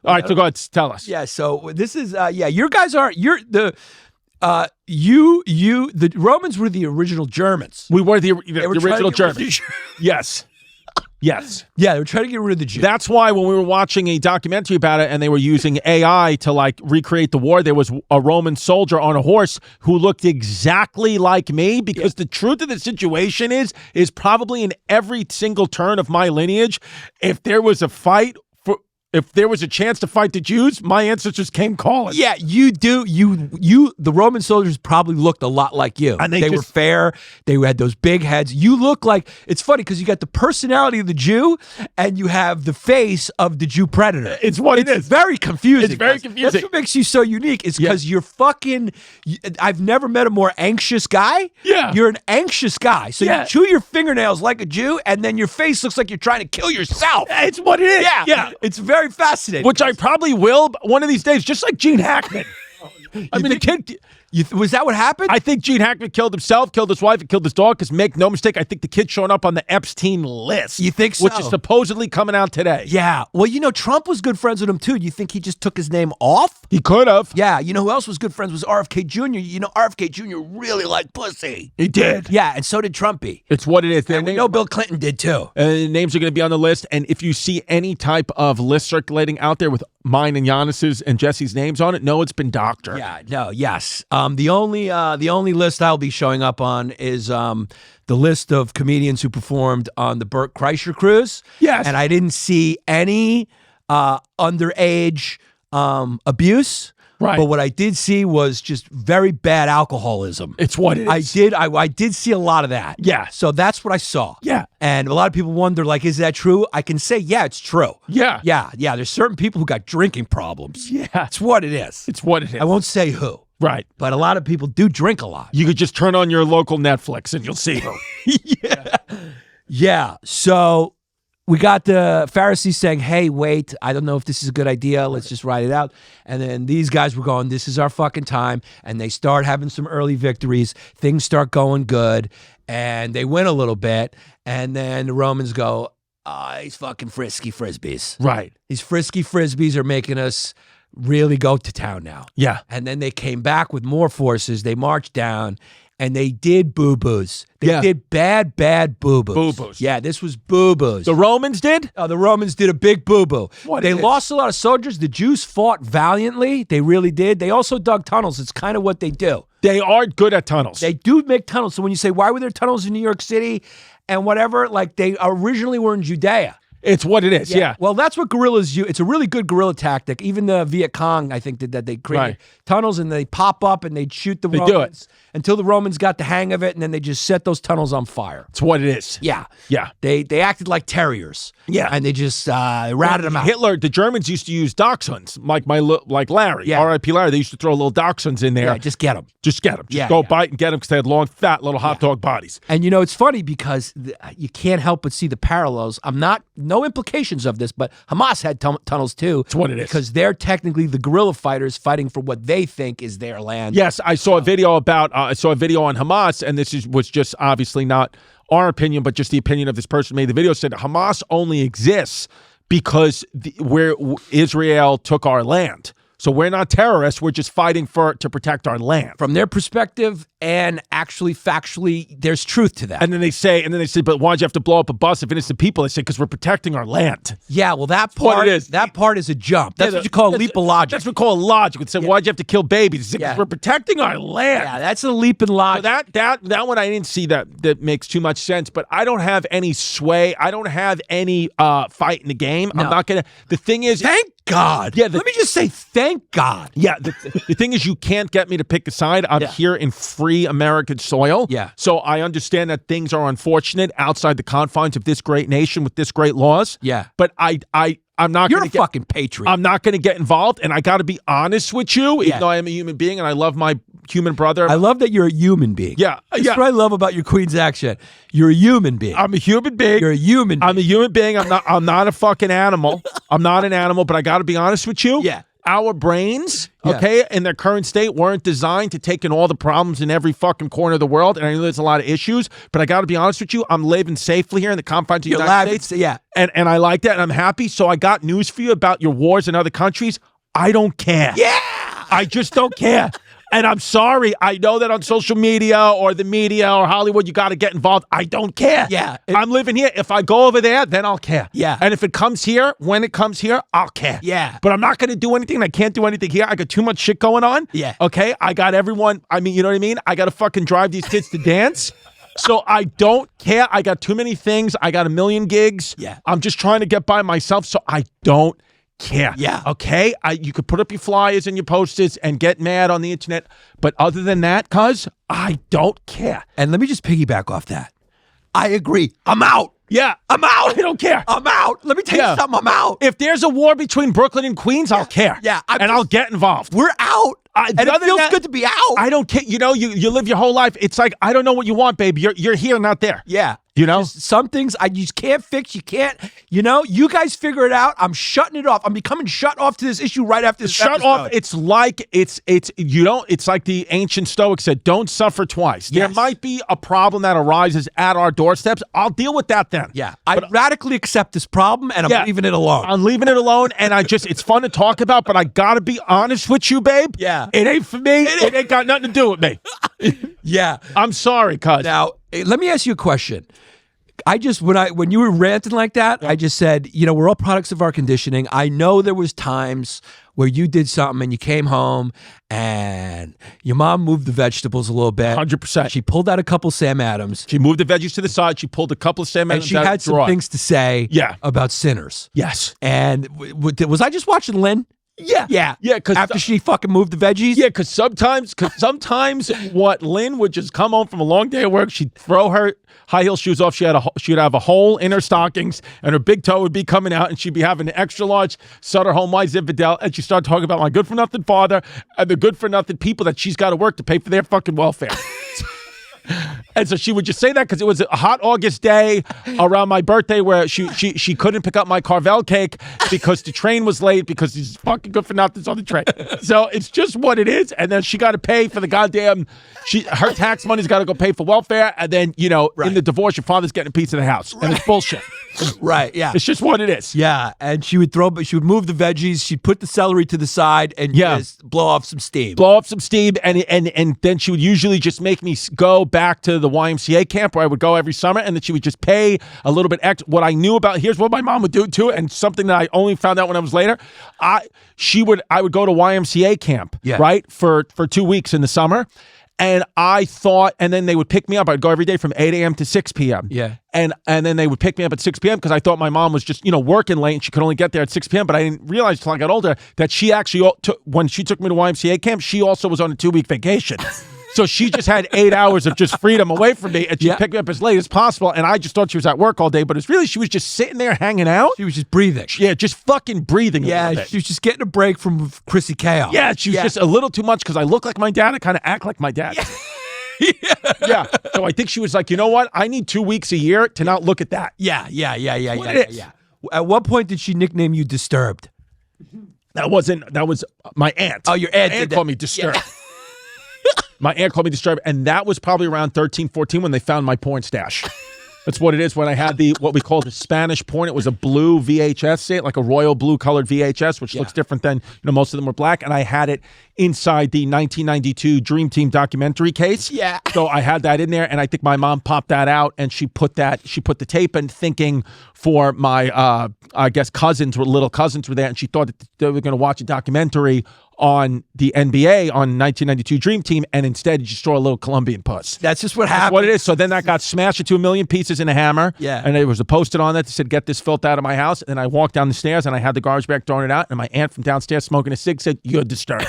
B: All right, so go ahead, tell us.
A: Yeah, so this is, your guys are, the Romans were the original Germans.
B: We were the original Germans. Yes. Yes.
A: Yeah, they were trying to get rid of the Jews.
B: That's why when we were watching a documentary about it and they were using AI to like recreate the war, there was a Roman soldier on a horse who looked exactly like me, because the truth of the situation is probably in every single turn of my lineage, if there was a fight If there was a chance to fight the Jews, my ancestors came calling.
A: Yeah, you do. The Roman soldiers probably looked a lot like you.
B: And
A: they were fair. They had those big heads. You look like, it's funny because you got the personality of the Jew and you have the face of the Jew predator.
B: It's what it is.
A: Very confusing.
B: It's very confusing.
A: That's what makes you so unique is because you're fucking, I've never met a more anxious guy.
B: Yeah.
A: You're an anxious guy. So you chew your fingernails like a Jew and then your face looks like you're trying to kill yourself.
B: It's what it is.
A: Yeah. It's very fascinating.
B: Which I probably will one of these days, just like Gene Hackman. I mean, the kid.
A: Was that what happened?
B: I think Gene Hackman killed himself, killed his wife, and killed his dog. Because make no mistake, I think the kid's showing up on the Epstein list.
A: You think so?
B: Which is supposedly coming out today.
A: Yeah. Well, Trump was good friends with him too. Do you think he just took his name off?
B: He could have.
A: Yeah. You know who else was good friends was RFK Jr. RFK Jr. really liked pussy.
B: He did.
A: Yeah, and so did Trumpy.
B: It's what it is.
A: And we know Bill Clinton did too.
B: Names are going to be on the list. And if you see any type of list circulating out there with mine and Yannis's and Jesse's names on it, no, it's been doctored.
A: Yeah. No. Yes. The only list I'll be showing up on is the list of comedians who performed on the Burt Kreischer cruise.
B: Yes.
A: And I didn't see any underage abuse.
B: Right.
A: But what I did see was just very bad alcoholism.
B: It's what it is.
A: I did see a lot of that.
B: Yeah.
A: So that's what I saw.
B: Yeah.
A: And a lot of people wonder, like, is that true? I can say, yeah, it's true.
B: Yeah.
A: Yeah. There's certain people who got drinking problems.
B: Yeah.
A: It's what it is.
B: It's what it is.
A: I won't say who.
B: Right.
A: But a lot of people do drink a lot.
B: You could just turn on your local Netflix and you'll see who.
A: Yeah. So we got the Pharisees saying, hey, wait, I don't know if this is a good idea. Let's just ride it out. And then these guys were going, this is our fucking time. And they start having some early victories. Things start going good. And they win a little bit. And then the Romans go, these fucking frisky frisbees.
B: Right.
A: These frisky frisbees are making us really go to town now.
B: Yeah.
A: And then they came back with more forces. They marched down. And they did boo-boos. They did bad boo-boos.
B: Boo-boos.
A: Yeah, this was boo-boos.
B: The Romans did?
A: The Romans did a big boo-boo. They
B: is?
A: lost a lot of soldiers. The Jews fought valiantly. They really did. They also dug tunnels. It's kind of what they do.
B: They are good at tunnels.
A: They do make tunnels. So when you say, why were there tunnels in New York City and whatever, like they originally were in Judea.
B: It's what it is, yeah.
A: Well, that's what guerrillas use. It's a really good guerrilla tactic. Even the Viet Cong, I think, did that. They created tunnels and they pop up and they'd shoot the Romans until the Romans got the hang of it, and then they just set those tunnels on fire.
B: It's what it is.
A: Yeah.
B: Yeah.
A: They acted like terriers.
B: Yeah.
A: And they just ratted them out.
B: Hitler, the Germans used to use dachshunds, like Larry.
A: Yeah.
B: R.I.P. Larry. They used to throw little dachshunds in there.
A: Yeah, just get them.
B: Just get them. Just go bite and get them because they had long, fat little hot dog bodies.
A: And it's funny because you can't help but see the parallels. No implications of this, but Hamas had tunnels too.
B: It's what it is.
A: Because they're technically the guerrilla fighters fighting for what they think is their land.
B: Yes, I saw a video on Hamas, and was just obviously not our opinion, but just the opinion of this person who made the video, said Hamas only exists because where Israel took our land. So we're not terrorists. We're just fighting to protect our land.
A: From their perspective, and actually, factually, there's truth to that.
B: And then they say, but why'd you have to blow up a bus of innocent people? They say, because we're protecting our land.
A: Yeah, well, that part is a jump. That's what you call a leap of logic.
B: That's what we call logic. We say, why'd you have to kill babies? Because we're protecting our land.
A: Yeah, that's a leap in logic.
B: So that one I didn't see that makes too much sense. But I don't have any sway. I don't have any fight in the game. No. I'm not gonna. The thing is,
A: thank God.
B: Yeah.
A: Let me just say, thank God.
B: Yeah. The thing is, you can't get me to pick a side. I'm here in free American soil.
A: Yeah.
B: So I understand that things are unfortunate outside the confines of this great nation with this great laws.
A: Yeah.
B: But I'm not.
A: You're a fucking patriot.
B: I'm not going to get involved, and I got to be honest with you. Even though I am a human being and I love my human brother.
A: I love that you're a human being.
B: Yeah.
A: That's what I love about your Queen's accent. You're a human being.
B: I'm a human being.
A: You're a human being.
B: I'm a human being. I'm not a fucking animal. I'm not an animal, but I got to be honest with you.
A: Yeah.
B: Our brains, okay, in their current state, weren't designed to take in all the problems in every fucking corner of the world. And I know there's a lot of issues, but I got to be honest with you. I'm living safely here in the confines of the United States.
A: Yeah.
B: And I like that, and I'm happy. So I got news for you about your wars in other countries. I don't care.
A: Yeah.
B: I just don't care. And I'm sorry. I know that on social media or the media or Hollywood, you got to get involved. I don't care.
A: Yeah.
B: I'm living here. If I go over there, then I'll care.
A: Yeah.
B: And if it comes here, when it comes here, I'll care.
A: Yeah.
B: But I'm not going to do anything. I can't do anything here. I got too much shit going on.
A: Yeah.
B: Okay. I got everyone. I mean, you know what I mean? I got to fucking drive these kids to dance. So I don't care. I got too many things. I got a million gigs.
A: Yeah.
B: I'm just trying to get by myself. So I don't care.
A: Yeah.
B: Okay? You could put up your flyers and your posters and get mad on the internet. But other than that, cuz, I don't care.
A: And let me just piggyback off that. I agree. I'm out.
B: Yeah.
A: I'm out.
B: I don't care.
A: I'm out. Let me tell you something. I'm out.
B: If there's a war between Brooklyn and Queens, I'll care.
A: Yeah.
B: I'll get involved.
A: We're out. And it feels good to be out.
B: I don't care. You know, you live your whole life. It's like, I don't know what you want, baby. You're here, not there.
A: Yeah.
B: You know?
A: Some things you just can't fix. You can't, you guys figure it out. I'm shutting it off. I'm becoming shut off to this issue right after this
B: Shut
A: episode.
B: off. It's like it's like the ancient Stoics said, don't suffer twice.
A: Yes.
B: There might be a problem that arises at our doorsteps. I'll deal with that then.
A: Yeah. I radically accept this problem and I'm leaving it alone.
B: I'm leaving it alone, and it's fun to talk about, but I gotta be honest with you, babe.
A: Yeah.
B: It ain't for me. It ain't got nothing to do with me.
A: Yeah.
B: I'm sorry, cuz.
A: Now, let me ask you a question. When you were ranting like that, I just said, we're all products of our conditioning. I know there was times where you did something and you came home and your mom moved the vegetables a little bit.
B: 100%.
A: She pulled out a couple Sam Adams.
B: She moved the veggies to the side. She pulled a couple of Sam
A: And
B: Adams
A: she
B: out
A: had
B: of the
A: some
B: drawer.
A: things to say about sinners.
B: Yes.
A: And was I just watching Lynn?
B: Yeah.
A: Yeah.
B: Yeah, because
A: after she fucking moved the veggies?
B: Yeah, because sometimes what Lynn would just come home from a long day of work, she'd throw her high heel shoes off. She'd have a hole in her stockings, and her big toe would be coming out, and she'd be having an extra large Sutter Home White Zinfandel, and she'd start talking about my good for nothing father and the good for nothing people that she's got to work to pay for their fucking welfare. And so she would just say that because it was a hot August day around my birthday where she couldn't pick up my Carvel cake because the train was late because these fucking good for nothings on the train. So it's just what it is. And then she got to pay for the goddamn, her tax money's got to go pay for welfare. And then, in the divorce, your father's getting a piece of the house. And it's bullshit.
A: Right, yeah.
B: It's just what it is.
A: Yeah, and she would move the veggies, she'd put the celery to the side and just blow off some steam.
B: And then she would usually just make me go back to the YMCA camp where I would go every summer, and then she would just pay a little bit extra. What I knew about, here's what my mom would do too, and something that I only found out when I was later, I would go to YMCA camp, right, for 2 weeks in the summer. And I thought, and then they would pick me up. I'd go every day from 8 a.m. to 6 p.m.
A: Yeah.
B: And then they would pick me up at 6 p.m. because I thought my mom was just, working late and she could only get there at 6 p.m. But I didn't realize until I got older that she actually, when she took me to YMCA camp, she also was on a 2-week vacation. So she just had 8 hours of just freedom away from me, and she picked me up as late as possible. And I just thought she was at work all day, but it's really she was just sitting there hanging out.
A: She was just breathing.
B: Yeah, just fucking breathing.
A: Yeah, she was just getting a break from Chrissy Chaos.
B: Yeah, she was just a little too much because I look like my dad. I kind of act like my dad. Yeah. So I think she was like, you know what? I need 2 weeks a year to not look at that.
A: Yeah. At what point did she nickname you Disturbed?
B: That was my aunt.
A: Oh, your aunt did that.
B: Called me Disturbed. Yeah. My aunt called me Disturbed, and that was probably around 13, 14 when they found my porn stash. That's what it is. When I had what we call the Spanish porn, it was a blue VHS set, like a royal blue colored VHS, which looks different than, most of them were black. And I had it inside the 1992 Dream Team documentary case.
A: Yeah.
B: So I had that in there, and I think my mom popped that out, and she put the tape in thinking for my, I guess little cousins were there, and she thought that they were going to watch a documentary on the NBA on 1992 Dream Team, and instead you just throw a little Colombian puss.
A: That's just what happened.
B: That's what it is. So then that got smashed into a million pieces in a hammer.
A: Yeah.
B: And there was a post-it on that that said, "Get this filth out of my house." And I walked down the stairs and I had the garbage bag throwing it out, and my aunt from downstairs smoking a cig said, "You're disturbed."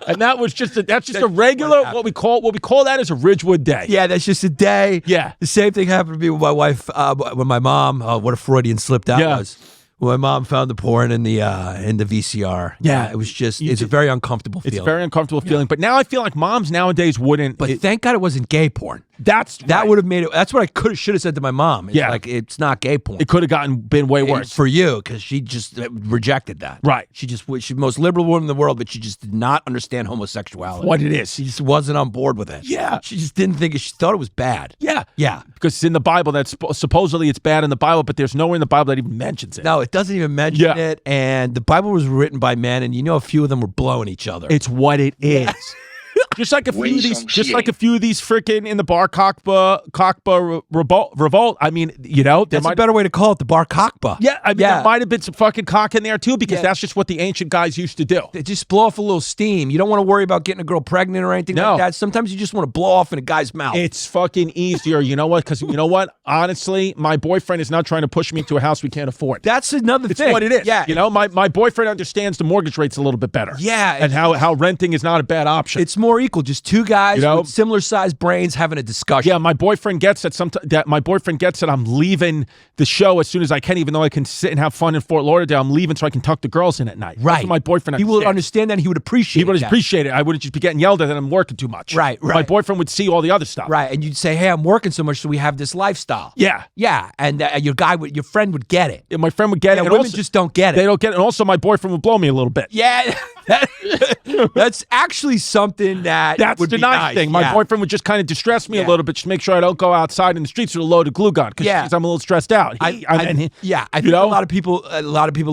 B: And that's just a regular what we call that is a Ridgewood day.
A: Yeah, that's just a day.
B: Yeah.
A: The same thing happened to me with my wife when my mom. What a Freudian slip that was. When my mom found the porn in the VCR.
B: Yeah.
A: It was just, it's a very uncomfortable feeling.
B: It's a very uncomfortable feeling. But now I feel like moms nowadays wouldn't.
A: But thank God it wasn't gay porn. That would have made it. That's what I should have said to my mom. It's like, it's not gay porn.
B: It could have been way worse
A: for you, because she just rejected that.
B: Right.
A: She's the most liberal woman in the world, but she just did not understand homosexuality.
B: What it is.
A: She just wasn't on board with it.
B: Yeah.
A: She just didn't think it. She thought it was bad.
B: Yeah.
A: Yeah.
B: Because it's in the Bible. That's supposedly it's bad in the Bible, but there's nowhere in the Bible that even mentions it.
A: No, it doesn't even mention it. And the Bible was written by men, and a few of them were blowing each other.
B: It's what it is. Just like a few
D: Win
B: of these,
D: some
B: just
D: shit.
B: like a few of these freaking in the Bar Kokhba revolt. I mean, you know, there
A: That's a
B: might.
A: better way to call it, the Bar Kokhba.
B: Yeah, I mean, there might have been some fucking cock in there too, because
A: Yeah.
B: that's just what the ancient guys used to do.
A: They just blow off a little steam. You don't want to worry about getting a girl pregnant or anything
B: No.
A: like that. Sometimes you just want to blow off in a guy's mouth.
B: It's fucking easier. You know what? Because you know what? Honestly, my boyfriend is not trying to push me into a house we can't afford.
A: That's another
B: It's
A: thing.
B: what it is.
A: Yeah.
B: You know, my boyfriend understands the mortgage rates a little bit better.
A: Yeah.
B: And how renting is not a bad option.
A: It's more equal. Just two guys
B: You know?
A: with similar sized brains having a discussion.
B: Yeah, my boyfriend gets that. My boyfriend gets that I'm leaving the show as soon as I can, even though I can sit and have fun in Fort Lauderdale. I'm leaving so I can tuck the girls in at night.
A: Right.
B: That's what my boyfriend
A: He would
B: understands.
A: understand that. And he would appreciate
B: He would
A: that.
B: appreciate it. I wouldn't just be getting yelled at that I'm working too much.
A: Right,
B: My
A: right.
B: boyfriend would see all the other stuff.
A: Right. And you'd say, hey, I'm working so much, so we have this lifestyle.
B: Yeah.
A: Yeah. And your friend would get it.
B: And my friend would get it.
A: Yeah,
B: And
A: women
B: also,
A: just don't get it.
B: They don't get it. And also, my boyfriend would blow me a little bit.
A: Yeah. That's actually something that
B: That's
A: would
B: the
A: be
B: nice
A: nice.
B: thing. My
A: Yeah.
B: boyfriend would just kind of distress me
A: Yeah.
B: a little bit, just to make sure I don't go outside in the streets with a loaded glue gun, because
A: Yeah.
B: I'm a little stressed out.
A: I think
B: know?
A: a lot of people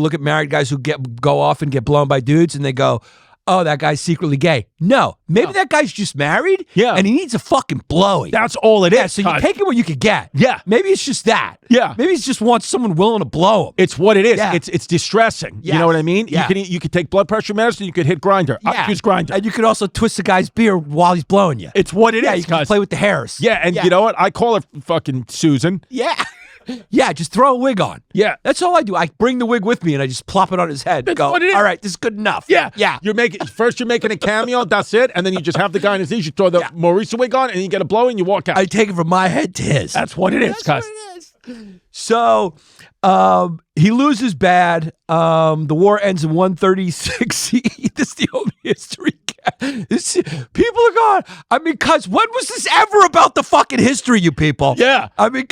A: look at married guys who go off and get blown by dudes, and they go, "Oh, that guy's secretly gay." No, maybe that guy's just married.
B: Yeah.
A: and he needs a fucking blowy.
B: That's all it is.
A: yeah, so you
B: Todd.
A: take it what you could get.
B: Yeah.
A: maybe it's just that.
B: Yeah.
A: maybe he just wants someone willing to blow him.
B: It's what it is.
A: Yeah.
B: It's distressing. You
A: Yes.
B: know what I mean?
A: Yeah.
B: You could take blood pressure medicine. You could hit grinder. I choose grinder.
A: and you could also twist a guy's beard while he's blowing you.
B: It's what it
A: yeah,
B: is,
A: you can
B: cuz.
A: play with the hairs.
B: Yeah, and you know what? I call her fucking Susan.
A: Yeah. Yeah, just throw a wig on.
B: Yeah.
A: That's all I do. I bring the wig with me and I just plop it on his head.
B: That's
A: Go,
B: what it is.
A: all right, this is good enough.
B: Yeah.
A: Yeah.
B: You're making a cameo, that's it, and then you just have the guy on his knees, you throw the Maurice wig on, and you get a blow and you walk out.
A: I take it from my head to his.
B: That's what it is,
A: That's
B: guys.
A: what it is. So he loses bad. The war ends in 136 CE. This is the only history. People are going, I mean, cuz when was this ever about the fucking history, you people?
B: Yeah.
A: We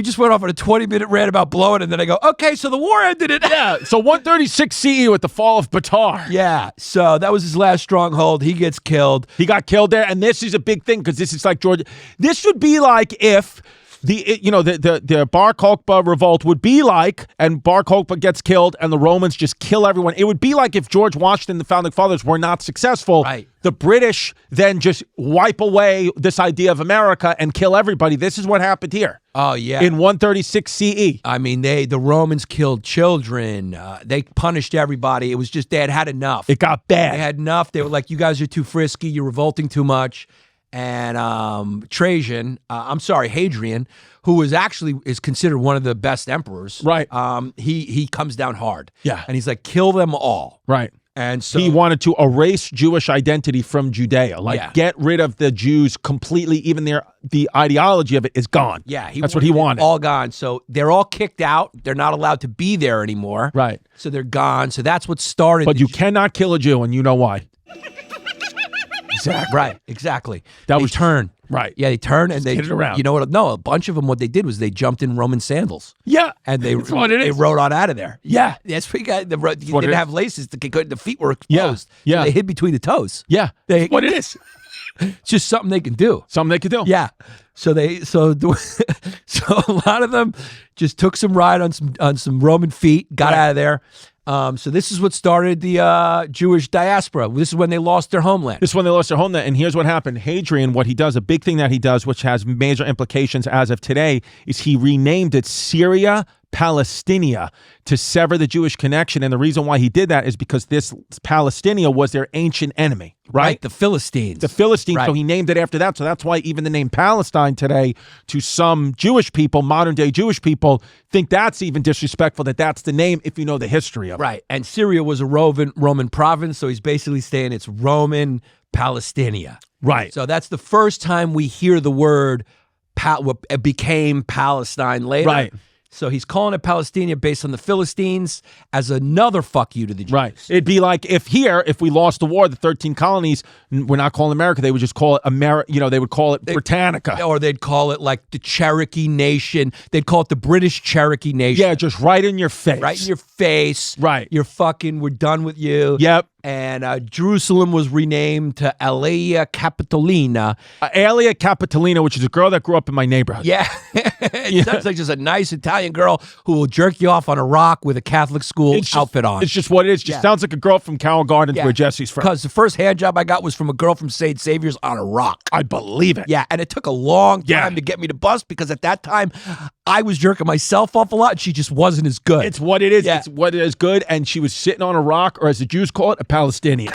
A: just went off on a 20-minute rant about blowing, and then I go, okay, so the war ended it.
B: Yeah, so 136 CE with the fall of Batar.
A: Yeah, so that was his last stronghold. He gets killed.
B: He got killed there, and this is a big thing because this is like Georgia. This would be like if the Bar Kokhba revolt would be like, and Bar Kokhba gets killed, and the Romans just kill everyone. It would be like if George Washington, the founding fathers, were not successful.
A: Right.
B: The British then just wipe away this idea of America and kill everybody. This is what happened here.
A: Oh, yeah.
B: In 136 CE.
A: I mean, the Romans killed children. They punished everybody. It was just, they had enough.
B: It got bad.
A: They had enough. They were like, you guys are too frisky. You're revolting too much. And Hadrian, who is considered one of the best emperors.
B: Right.
A: He comes down hard.
B: Yeah.
A: And he's like, kill them all.
B: Right.
A: And so
B: He wanted to erase Jewish identity from Judea. Like, get rid of the Jews completely. Even the ideology of it is gone.
A: Yeah,
B: that's what he wanted.
A: All gone. So they're all kicked out. They're not allowed to be there anymore.
B: Right.
A: So they're gone. So that's what started.
B: But you cannot kill a Jew, and you know why.
A: Exactly. Right. Exactly.
B: That
A: they
B: was-
A: turn.
B: Right.
A: Yeah, they turn and they
B: get it around.
A: You know what? No, a bunch of them. What they did was they jumped in Roman sandals.
B: Yeah.
A: And they
B: That's what it
A: they
B: is.
A: rode on out of there.
B: Yeah.
A: That's what you got. They
B: what it
A: didn't
B: is.
A: have laces. The feet were
B: Yeah.
A: exposed.
B: Yeah.
A: So they hid between the toes.
B: Yeah.
A: They-
B: That's what it is.
A: It's just something they can do.
B: Something they could do.
A: Yeah. So a lot of them just took some ride on some Roman feet, got out of there. So this is what started the Jewish diaspora. This is when they lost their homeland.
B: This is when they lost their homeland. And here's what happened. Hadrian, what he does, a big thing that he does, which has major implications as of today, is he renamed it Syria Palestinia to sever the Jewish connection. And the reason why he did that is because this Palestinia was their ancient enemy, right?
A: The Philistines.
B: The Philistines.
A: Right.
B: So he named it after that. So that's why even the name Palestine today, to some Jewish people, modern day Jewish people, think that's even disrespectful, that's the name if you know the history of it.
A: Right. And Syria was a Roman province. So he's basically saying it's Roman Palestinia.
B: Right.
A: So that's the first time we hear the word what became Palestine later.
B: Right.
A: So he's calling it Palestinia based on the Philistines as another fuck you to the Jews.
B: Right. It'd be like if we lost the war, the 13 colonies, we're not calling America, they would just call it they would call it Britannica.
A: Or they'd call it like the Cherokee Nation. They'd call it the British Cherokee Nation.
B: Yeah, just right in your face.
A: Right in your face.
B: Right.
A: You're fucking, we're done with you.
B: Yep.
A: And Jerusalem was renamed to Aelia Capitolina.
B: Aelia Capitolina, which is a girl that grew up in my neighborhood.
A: Yeah. It sounds like just a nice Italian girl who will jerk you off on a rock with a Catholic school outfit on.
B: It's just what it is. Just sounds like a girl from Carroll Gardens where Jesse's from.
A: Because the first hand job I got was from a girl from St. Saviour's on a rock.
B: I believe it.
A: Yeah, and it took a long time to get me to bust because at that time I was jerking myself off a lot and she just wasn't as good.
B: It's what it is.
A: Yeah.
B: It's what it is good. And she was sitting on a rock, or as the Jews call it, a Palestinian.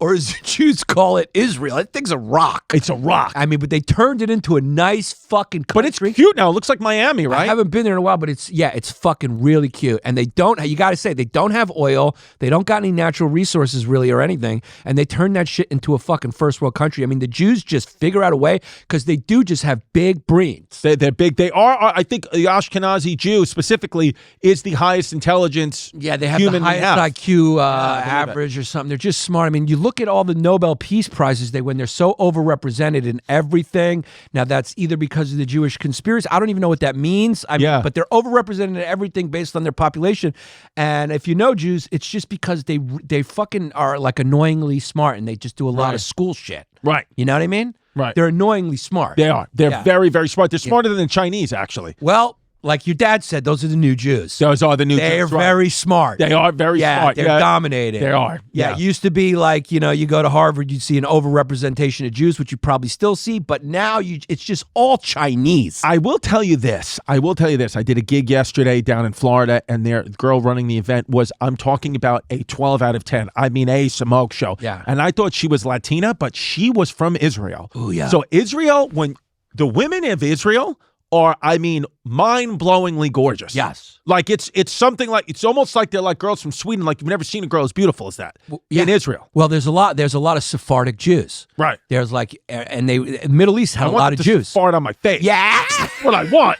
A: Or as the Jews call it, Israel. That thing's a rock.
B: It's a rock.
A: I mean, but they turned it into a nice fucking country.
B: But it's cute now. It looks like Miami, right?
A: I haven't been there in a while, but it's fucking really cute. And they don't, you got to say, they don't have oil. They don't got any natural resources really or anything. And they turned that shit into a fucking first world country. I mean, the Jews just figure out a way because they do just have big brains.
B: They're big. They are, I think the Ashkenazi Jew specifically is the highest intelligence
A: Yeah, they have
B: human
A: the
B: we
A: highest IQ average or something. They're just smart. I mean, you look at all the Nobel Peace Prizes they win. They're so overrepresented in everything. Now, that's either because of the Jewish conspiracy. I don't even know what that means. But they're overrepresented in everything based on their population. And if you know Jews, it's just because they fucking are like annoyingly smart and they just do a lot of school shit.
B: Right.
A: You know what I mean?
B: Right.
A: They're annoyingly smart.
B: They are. They're very, very smart. They're smarter than the Chinese, actually.
A: Well, like your dad said, those are the new Jews.
B: Those are the new Jews.
A: They're very smart.
B: They are very smart.
A: They're dominating.
B: They are.
A: Yeah, it used to be like, you go to Harvard, you'd see an overrepresentation of Jews, which you probably still see, but now it's just all Chinese.
B: I will tell you this. I did a gig yesterday down in Florida, and their girl running the event was, I'm talking about a 12 out of 10. I mean, a smoke show.
A: Yeah.
B: And I thought she was Latina, but she was from Israel.
A: Oh, yeah.
B: So Israel, when the women of Israel are, I mean, mind-blowingly gorgeous.
A: Yes.
B: Like it's something like, it's almost like they're like girls from Sweden. Like you've never seen a girl as beautiful as that in Israel.
A: Well, there's a lot of Sephardic Jews.
B: Right.
A: There's like, and the Middle East had a lot of Jews.
B: Fart on my face.
A: Yeah.
B: That's what I want.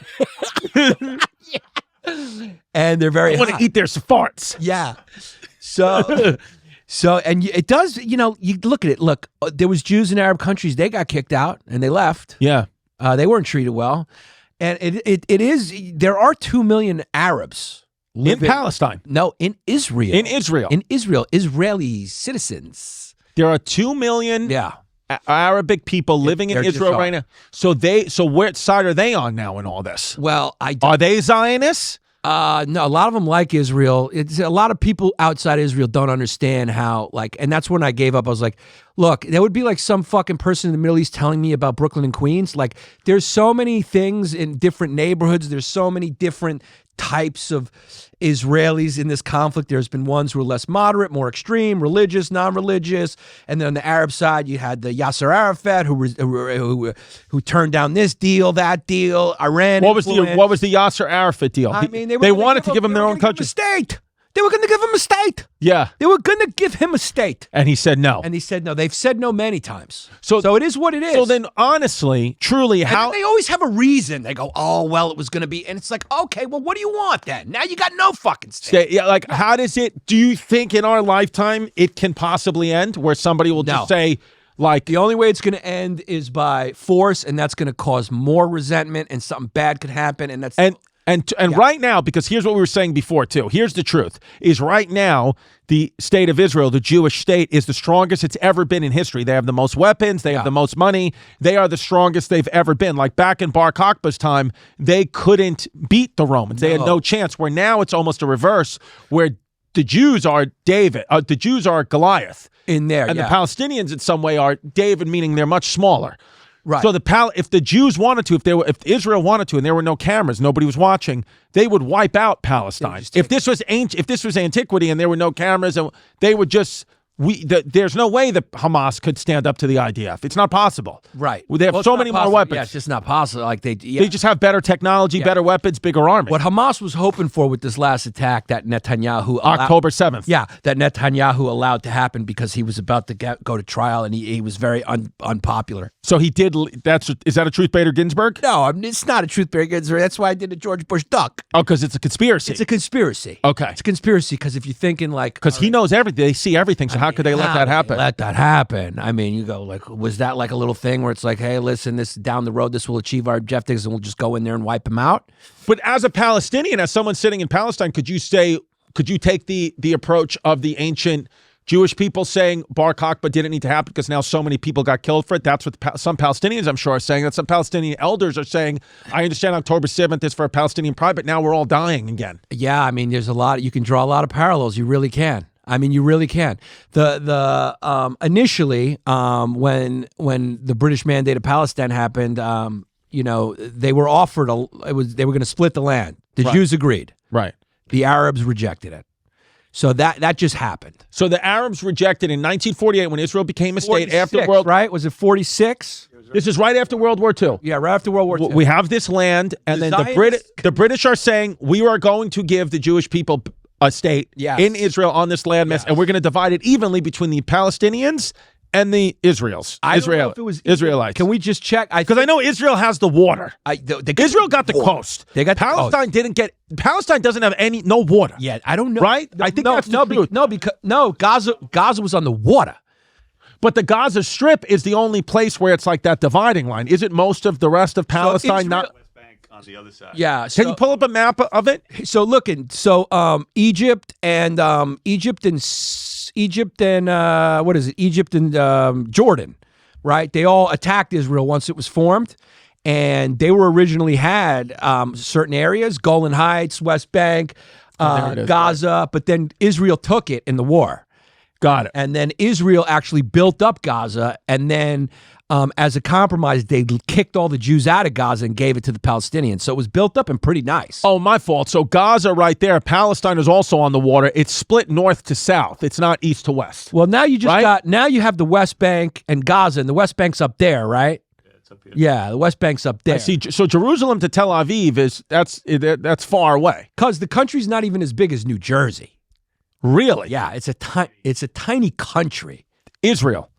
A: And they're very
B: I want to eat their farts.
A: Yeah. So, and it does, you look at it. Look, there was Jews in Arab countries. They got kicked out and they left.
B: Yeah.
A: They weren't treated well. And it is, there are 2 million Arabs
B: in Palestine.
A: No, in Israel.
B: In Israel.
A: In Israel, Israeli citizens.
B: There are 2 million Arabic people living in Israel right now. So what side are they on now in all this?
A: Well,
B: are they Zionists?
A: No, a lot of them like Israel. It's a lot of people outside Israel don't understand how, and that's when I gave up. I was like, look, there would be like some fucking person in the Middle East telling me about Brooklyn and Queens. Like, there's so many things in different neighborhoods. There's so many different types of Israelis in this conflict. There's been ones who are less moderate, more extreme, religious, non-religious, and then on the Arab side, you had the Yasser Arafat who turned down this deal, that deal. Iran.
B: What was the Yasser Arafat deal?
A: I mean,
B: they wanted to give him their own country.
A: State. They were going to give him a state.
B: Yeah.
A: They were going to give him a state.
B: And he said no.
A: And he said no. They've said no many times. So it is what it is.
B: So then, honestly, truly,
A: and they always have a reason. They go, oh, well, it was going to be. And it's like, okay, well, what do you want then? Now you got no fucking state.
B: How does it, do you think in our lifetime it can possibly end where somebody will just say,
A: the only way it's going to end is by force, and that's going to cause more resentment, and something bad could happen. And that's...
B: And right now, because here's what we were saying before, too. Here's the truth, is right now, the state of Israel, the Jewish state, is the strongest it's ever been in history. They have the most weapons. They have the most money. They are the strongest they've ever been. Like back in Bar Kokhba's time, they couldn't beat the Romans. They had no chance. Where now it's almost a reverse, where the Jews are David. The Jews are Goliath.
A: In there,
B: and the Palestinians in some way are David, meaning they're much smaller.
A: Right.
B: So if the Jews wanted to, if Israel wanted to, and there were no cameras, nobody was watching, they would wipe out Palestine. If this was antiquity and there were no cameras, and they would just there's no way that Hamas could stand up to the IDF. It's not possible.
A: Right.
B: They have so many more weapons.
A: Yeah, it's just not possible. Like they
B: just have better technology, better weapons, bigger army.
A: What Hamas was hoping for with this last attack that Netanyahu
B: October 7th.
A: Yeah, that Netanyahu allowed to happen because he was about to go to trial and he was very unpopular.
B: So he did. Is that a Truth Bader Ginsburg?
A: No, it's not a Truth Bader Ginsburg. That's why I did the George Bush duck.
B: Oh, because it's a conspiracy.
A: It's a conspiracy.
B: Okay,
A: it's a conspiracy because if you're thinking because
B: he knows everything, they see everything. So how could they let that happen?
A: Let that happen. I mean, you go was that like a little thing where it's like, hey, listen, this down the road, this will achieve our objectives, and we'll just go in there and wipe them out?
B: But as a Palestinian, as someone sitting in Palestine, could you take the approach of the ancient Jewish people saying Bar Kokhba didn't need to happen because now so many people got killed for it. That's what some Palestinians, I'm sure, are saying. That some Palestinian elders are saying, I understand October 7th is for a Palestinian pride, but now we're all dying again.
A: Yeah, I mean, there's a lot. You can draw a lot of parallels. You really can. I mean, you really can. Initially, when the British Mandate of Palestine happened, they were offered they were going to split the land. The Jews agreed.
B: Right.
A: The Arabs rejected it. So that just happened.
B: So the Arabs rejected in 1948 when Israel became a state after World.
A: Right? Was it 46?
B: This is right after World War II.
A: Yeah, right after World War II.
B: We have this land, and then the British are saying we are going to give the Jewish people a state in Israel on this landmass, and we're going to divide it evenly between the Palestinians and the Israelites.
A: I don't know if it was
B: Israelites.
A: Can we just check?
B: Because I know Israel has the water. Israel got the coast.
A: They got
B: Palestine didn't get. Palestine doesn't have no water.
A: Yeah, I don't know.
B: Right? I think that's the truth.
A: Gaza was on the water.
B: But the Gaza Strip is the only place where it's like that dividing line. Isn't most of the rest of Palestine not?
C: West Bank on the other side.
A: Yeah.
B: Can you pull up a map of it?
A: So Egypt and Jordan, right? They all attacked Israel once it was formed, and they were originally had certain areas: Golan Heights, West Bank, Gaza. But then Israel took it in the war.
B: Got it.
A: And then Israel actually built up Gaza, and then as a compromise, they kicked all the Jews out of Gaza and gave it to the Palestinians. So it was built up and pretty nice.
B: Oh, my fault. So Gaza right there, Palestine is also on the water. It's split north to south. It's not east to west.
A: Well, now you you have the West Bank and Gaza, and the West Bank's up there, right?
C: Yeah, it's up here.
A: Yeah, the West Bank's up there.
B: I see. So Jerusalem to Tel Aviv that's far away.
A: Because the country's not even as big as New Jersey.
B: Really?
A: Yeah, it's a tiny country.
B: Israel,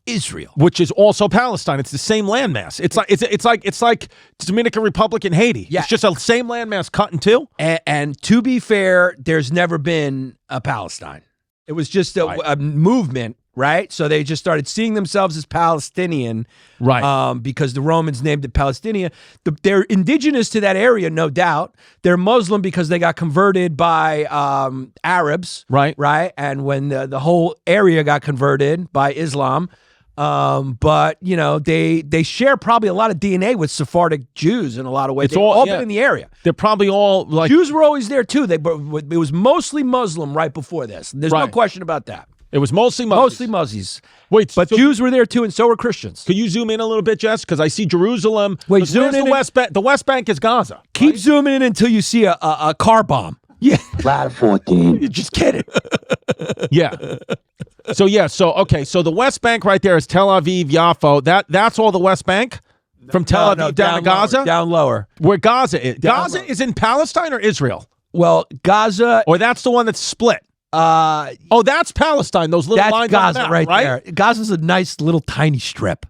A: which
B: is also Palestine. It's the same landmass. It's like Dominican Republic and Haiti.
A: Yeah.
B: It's just a same landmass cut in two.
A: And to be fair, there's never been a Palestine. It was just a movement, right? So they just started seeing themselves as Palestinian,
B: right?
A: Because the Romans named it Palestinia. They're indigenous to that area, no doubt. They're Muslim because they got converted by Arabs,
B: right?
A: And when the whole area got converted by Islam, but they share probably a lot of DNA with Sephardic Jews in a lot of ways. They've all been in the area.
B: They're probably all like
A: Jews were always there too. It was mostly Muslim right before this. There's no question about that.
B: It was mostly
A: Muzzies.
B: Wait,
A: but Jews were there too, and so were Christians.
B: Could you zoom in a little bit, Jess? Because I see Jerusalem.
A: Wait, zoom in.
B: The West Bank. The West Bank is Gaza.
A: Keep zooming in until you see a car bomb.
B: Yeah.
D: Ladder 14.
A: You're just kidding.
B: Yeah. So the West Bank right there is Tel Aviv, Yaffo. That's all the West Bank from Tel Aviv down to Gaza?
A: Down lower.
B: Where Gaza is. Gaza is in Palestine or Israel?
A: Well, Gaza.
B: Or that's the one that's split. That's Palestine. Those little lines
A: Gaza
B: on the map,
A: right there. Gaza's a nice little tiny strip.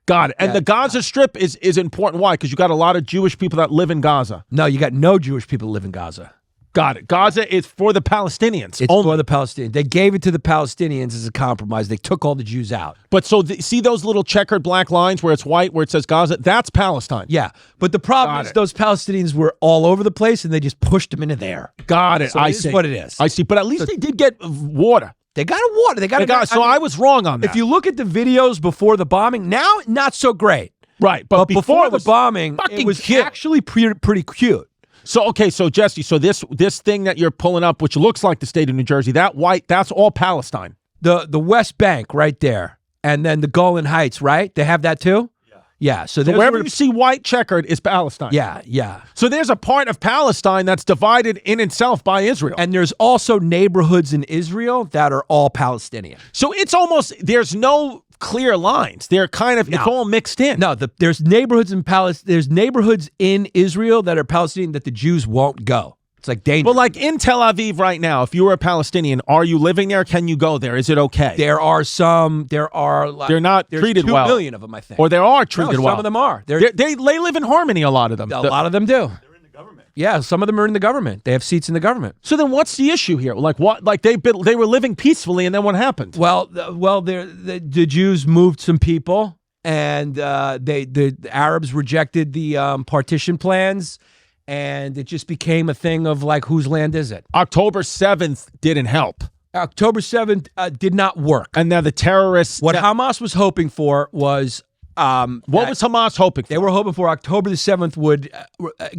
B: Got it. And the Gaza Strip is important. Why? Because you got a lot of Jewish people that live in Gaza.
A: No, you got no Jewish people that live in Gaza.
B: Got it. Gaza is for the Palestinians.
A: It's for the Palestinians. They gave it to the Palestinians as a compromise. They took all the Jews out.
B: But see those little checkered black lines where it's white, where it says Gaza? That's Palestine.
A: Yeah. But the problem is those Palestinians were all over the place, and they just pushed them into there.
B: Got it.
A: So I see what it is.
B: I see. But at least they did get water.
A: They got water. They got.
B: So I was wrong on that.
A: If you look at the videos before the bombing, now not so great.
B: Right.
A: But before the bombing, it was actually pretty cute.
B: So Jesse, this thing that you're pulling up, which looks like the state of New Jersey, that white, that's all Palestine.
A: The West Bank right there, and then the Golan Heights, right? They have that too. Yeah. So
B: wherever you see white checkered is Palestine.
A: Yeah.
B: So there's a part of Palestine that's divided in itself by Israel,
A: and there's also neighborhoods in Israel that are all Palestinian.
B: So it's almost there's no clear lines. They're kind of it's all mixed in.
A: No, there's neighborhoods in There's neighborhoods in Israel that are Palestinian that the Jews won't go. It's like dangerous.
B: Well, like in Tel Aviv right now, if you were a Palestinian, are you living there? Can you go there? Is it okay?
A: They're not treated
B: 2
A: well. 2 million of them, I think.
B: Or they are treated well.
A: Some of them are.
B: They live in harmony, a lot of them.
A: A lot of them do.
C: They're in the government.
A: Yeah, some of them are in the government. They have seats in the government.
B: So then what's the issue here? Like what? Like they were living peacefully, and then what happened?
A: Well, the Jews moved some people, and the Arabs rejected the partition plans. And it just became a thing of like, whose land is it?
B: October 7th didn't help.
A: October 7th did not work.
B: And now the terrorists.
A: What Hamas was hoping for was
B: what was Hamas hoping for?
A: They were hoping for October the 7th would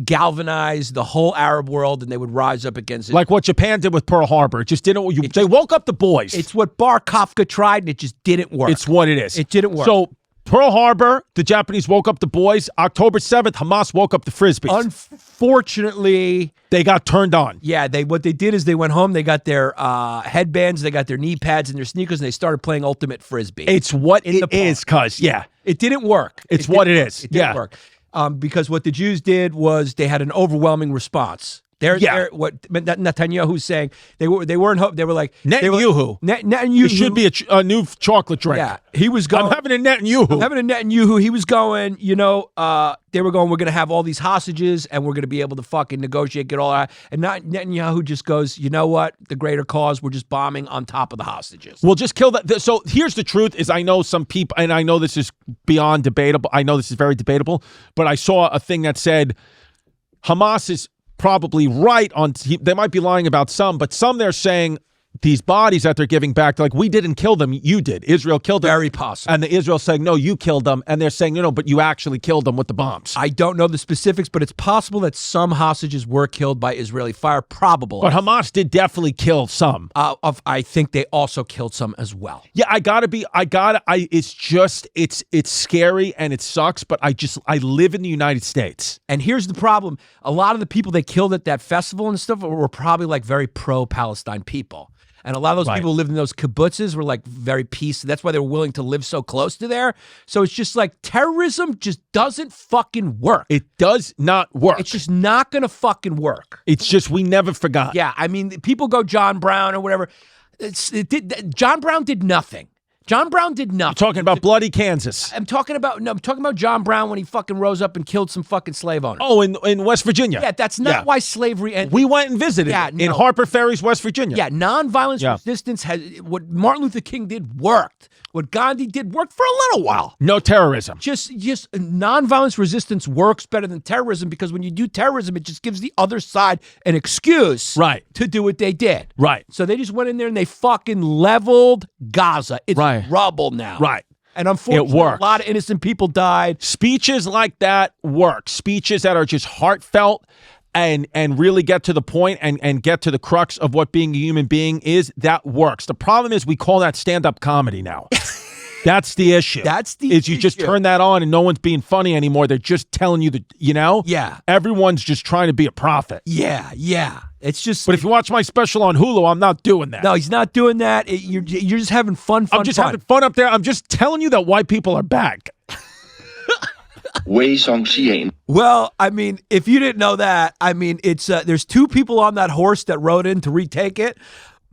A: galvanize the whole Arab world and they would rise up against it.
B: Like what Japan did with Pearl Harbor. It just didn't. They woke up the boys.
A: It's what Bar Kokhba tried and it just didn't work.
B: It's what it is.
A: It didn't work.
B: So Pearl Harbor, the Japanese woke up the boys. October 7th, Hamas woke up the Frisbees.
A: Unfortunately,
B: they got turned on.
A: Yeah, what they did is they went home, they got their headbands, they got their knee pads and their sneakers, and they started playing ultimate Frisbee.
B: It's what it is, cuz, yeah.
A: It didn't work.
B: It's what it is.
A: It didn't work. Because what the Jews did was they had an overwhelming response. What Netanyahu's saying, they weren't hope. They were like
B: Netanyahu.
A: Netanyahu.
B: It should be a new chocolate drink.
A: Yeah, he was going.
B: I'm having a Netanyahu.
A: He was going. They were going. We're going to have all these hostages, and we're going to be able to fucking negotiate, get all that. And Netanyahu just goes, you know what? The greater cause. We're just bombing on top of the hostages.
B: We'll just kill that. So here's the truth: is I know some people, and I know this is beyond debatable. I know this is very debatable, but I saw a thing that said Hamas is probably right on. They might be lying about some, but some they're saying these bodies that they're giving back, they're like, we didn't kill them, you did. Israel killed them.
A: Very possible.
B: And the Israel saying, no, you killed them. And they're saying, no, but you actually killed them with the bombs.
A: I don't know the specifics, but it's possible that some hostages were killed by Israeli fire. Probable.
B: But Hamas did definitely kill some.
A: I think they also killed some as well.
B: Yeah, it's scary and it sucks, but I live in the United States.
A: And here's the problem. A lot of the people they killed at that festival and stuff were probably like very pro-Palestine people. And a lot of those people who lived in those kibbutzes were like very peaceful. That's why they were willing to live so close to there. So it's just like terrorism just doesn't fucking work.
B: It does not work.
A: It's just not going to fucking work.
B: It's just we never forgot.
A: Yeah, I mean, people go John Brown or whatever. John Brown did nothing. John Brown did nothing.
B: You're talking about bloody Kansas.
A: I'm talking about John Brown when he fucking rose up and killed some fucking slave owners.
B: Oh, in West Virginia.
A: Yeah, that's not why slavery ended.
B: We went and visited in Harper Ferry's, West Virginia.
A: Yeah, nonviolence resistance what Martin Luther King did worked. What Gandhi did worked for a little while.
B: No terrorism.
A: Just nonviolence resistance works better than terrorism because when you do terrorism, it just gives the other side an excuse to do what they did.
B: Right.
A: So they just went in there and they fucking leveled Gaza. It's rubble now.
B: Right.
A: And unfortunately, a lot of innocent people died.
B: Speeches like that work. Speeches that are just heartfelt and really get to the point and get to the crux of what being a human being is, that works. The problem is we call that stand-up comedy now. That's the issue. You just turn that on and no one's being funny anymore. They're just telling you
A: Yeah.
B: Everyone's just trying to be a prophet.
A: Yeah. It's just.
B: But if you watch my special on Hulu, I'm not doing that.
A: No, he's not doing that. You're just having fun.
B: I'm just having fun up there. I'm just telling you that white people are back.
A: Well, I mean, if you didn't know that, I mean, it's there's two people on that horse that rode in to retake it.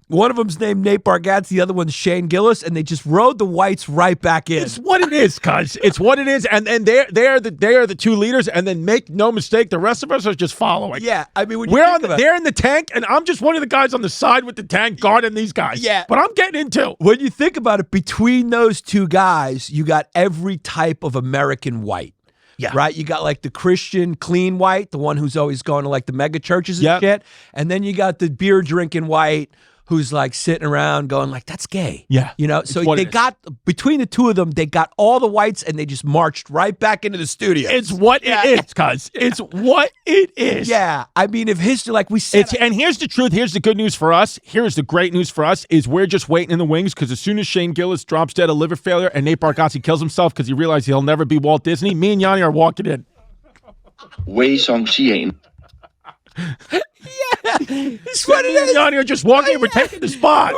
A: One of them's named Nate Bargatze, the other one's Shane Gillis, and they just rode the whites right back in.
B: It's what it is, cuz. It's what it is, and they are the two leaders, and then make no mistake, the rest of us are just following.
A: Yeah, I mean,
B: they're in the tank, and I'm just one of the guys on the side with the tank guarding these guys.
A: Yeah.
B: But I'm getting into.
A: When you think about it, between those two guys, you got every type of American white.
B: Yeah.
A: Right? You got like the Christian clean white, the one who's always going to like the mega churches and shit. And then you got the beer drinking white who's like sitting around going like, that's gay.
B: Yeah.
A: So they got, between the two of them, they got all the whites and they just marched right back into the studio.
B: It's what it is, cuz. It's what it is.
A: Yeah. I mean, if history, like we said.
B: And here's the truth. Here's the good news for us. Here's the great news for us is we're just waiting in the wings because as soon as Shane Gillis drops dead of liver failure and Nate Bargatze kills himself because he realized he'll never be Walt Disney, me and Yanni are walking in.
A: Yeah, it's what it is.
B: Yanni are just walking in. We're taking the spots.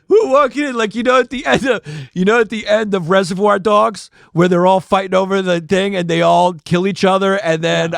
A: We're walking in like at the end of Reservoir Dogs where they're all fighting over the thing and they all kill each other and then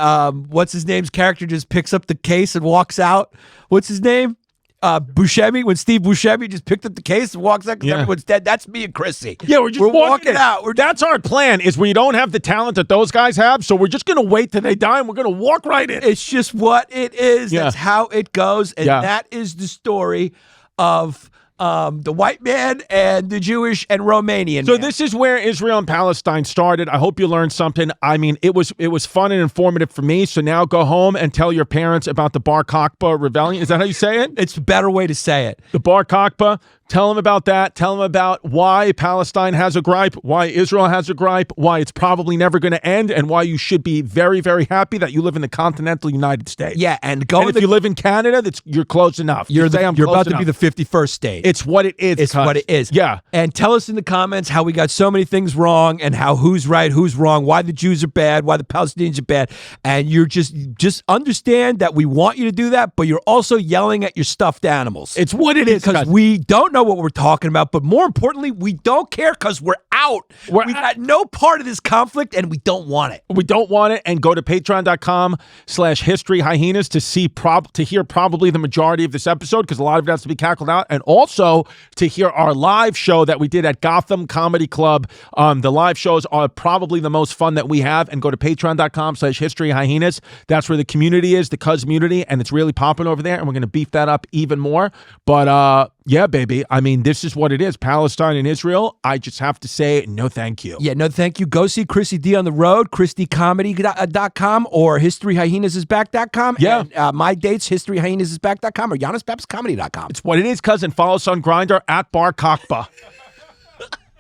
A: what's his name's character just picks up the case and walks out. What's his name? Buscemi, when Steve Buscemi just picked up the case and walks out because everyone's dead. That's me and Chrissy.
B: Yeah, we're walking out. That's our plan, is we don't have the talent that those guys have, so we're just going to wait till they die and we're going to walk right in.
A: It's just what it is. Yeah. That's how it goes. And that is the story of the white man and the Jewish and Romanian
B: So
A: man.
B: this is where Israel and Palestine started. I hope you learned something. I mean, it was fun and informative for me. So now go home and tell your parents about the Bar Kokhba rebellion. Is that how you say it?
A: It's a better way to say it.
B: The Bar Kokhba. Tell them about that. Tell them about why Palestine has a gripe, why Israel has a gripe, why it's probably never going to end, and why you should be very, very happy that you live in the continental United States.
A: Yeah, and
B: if you live in Canada, you're close enough.
A: You're about
B: close
A: to be the 51st state.
B: It's what it is.
A: It's what it is.
B: Yeah.
A: And tell us in the comments how we got so many things wrong and how who's right, who's wrong, why the Jews are bad, why the Palestinians are bad. And you're just understand that we want you to do that, but you're also yelling at your stuffed animals.
B: It's what it is.
A: Because we don't know what we're talking about, but more importantly, we don't care because we're out. We've got no part of this conflict and we don't want it.
B: We don't want it. And go to patreon.com/historyhyenas to hear probably the majority of this episode, because a lot of it has to be cackled out. And also to hear our live show that we did at Gotham Comedy Club. The live shows are probably the most fun that we have. And go to patreon.com/historyhyenas. That's where the community is, the cuz community, and it's really popping over there. And we're going to beef that up even more. But yeah, baby. I mean, this is what it is. Palestine and Israel. I just have to say, no thank you.
A: Yeah, no thank you. Go see Chrissy D on the road, christycomedy.com or historyhyenasisback.com.
B: Yeah.
A: And, my dates, historyhyenasisback.com or yannispappascomedy.com.
B: It's what it is, cousin. Follow us on Grindr at Bar Kokhba.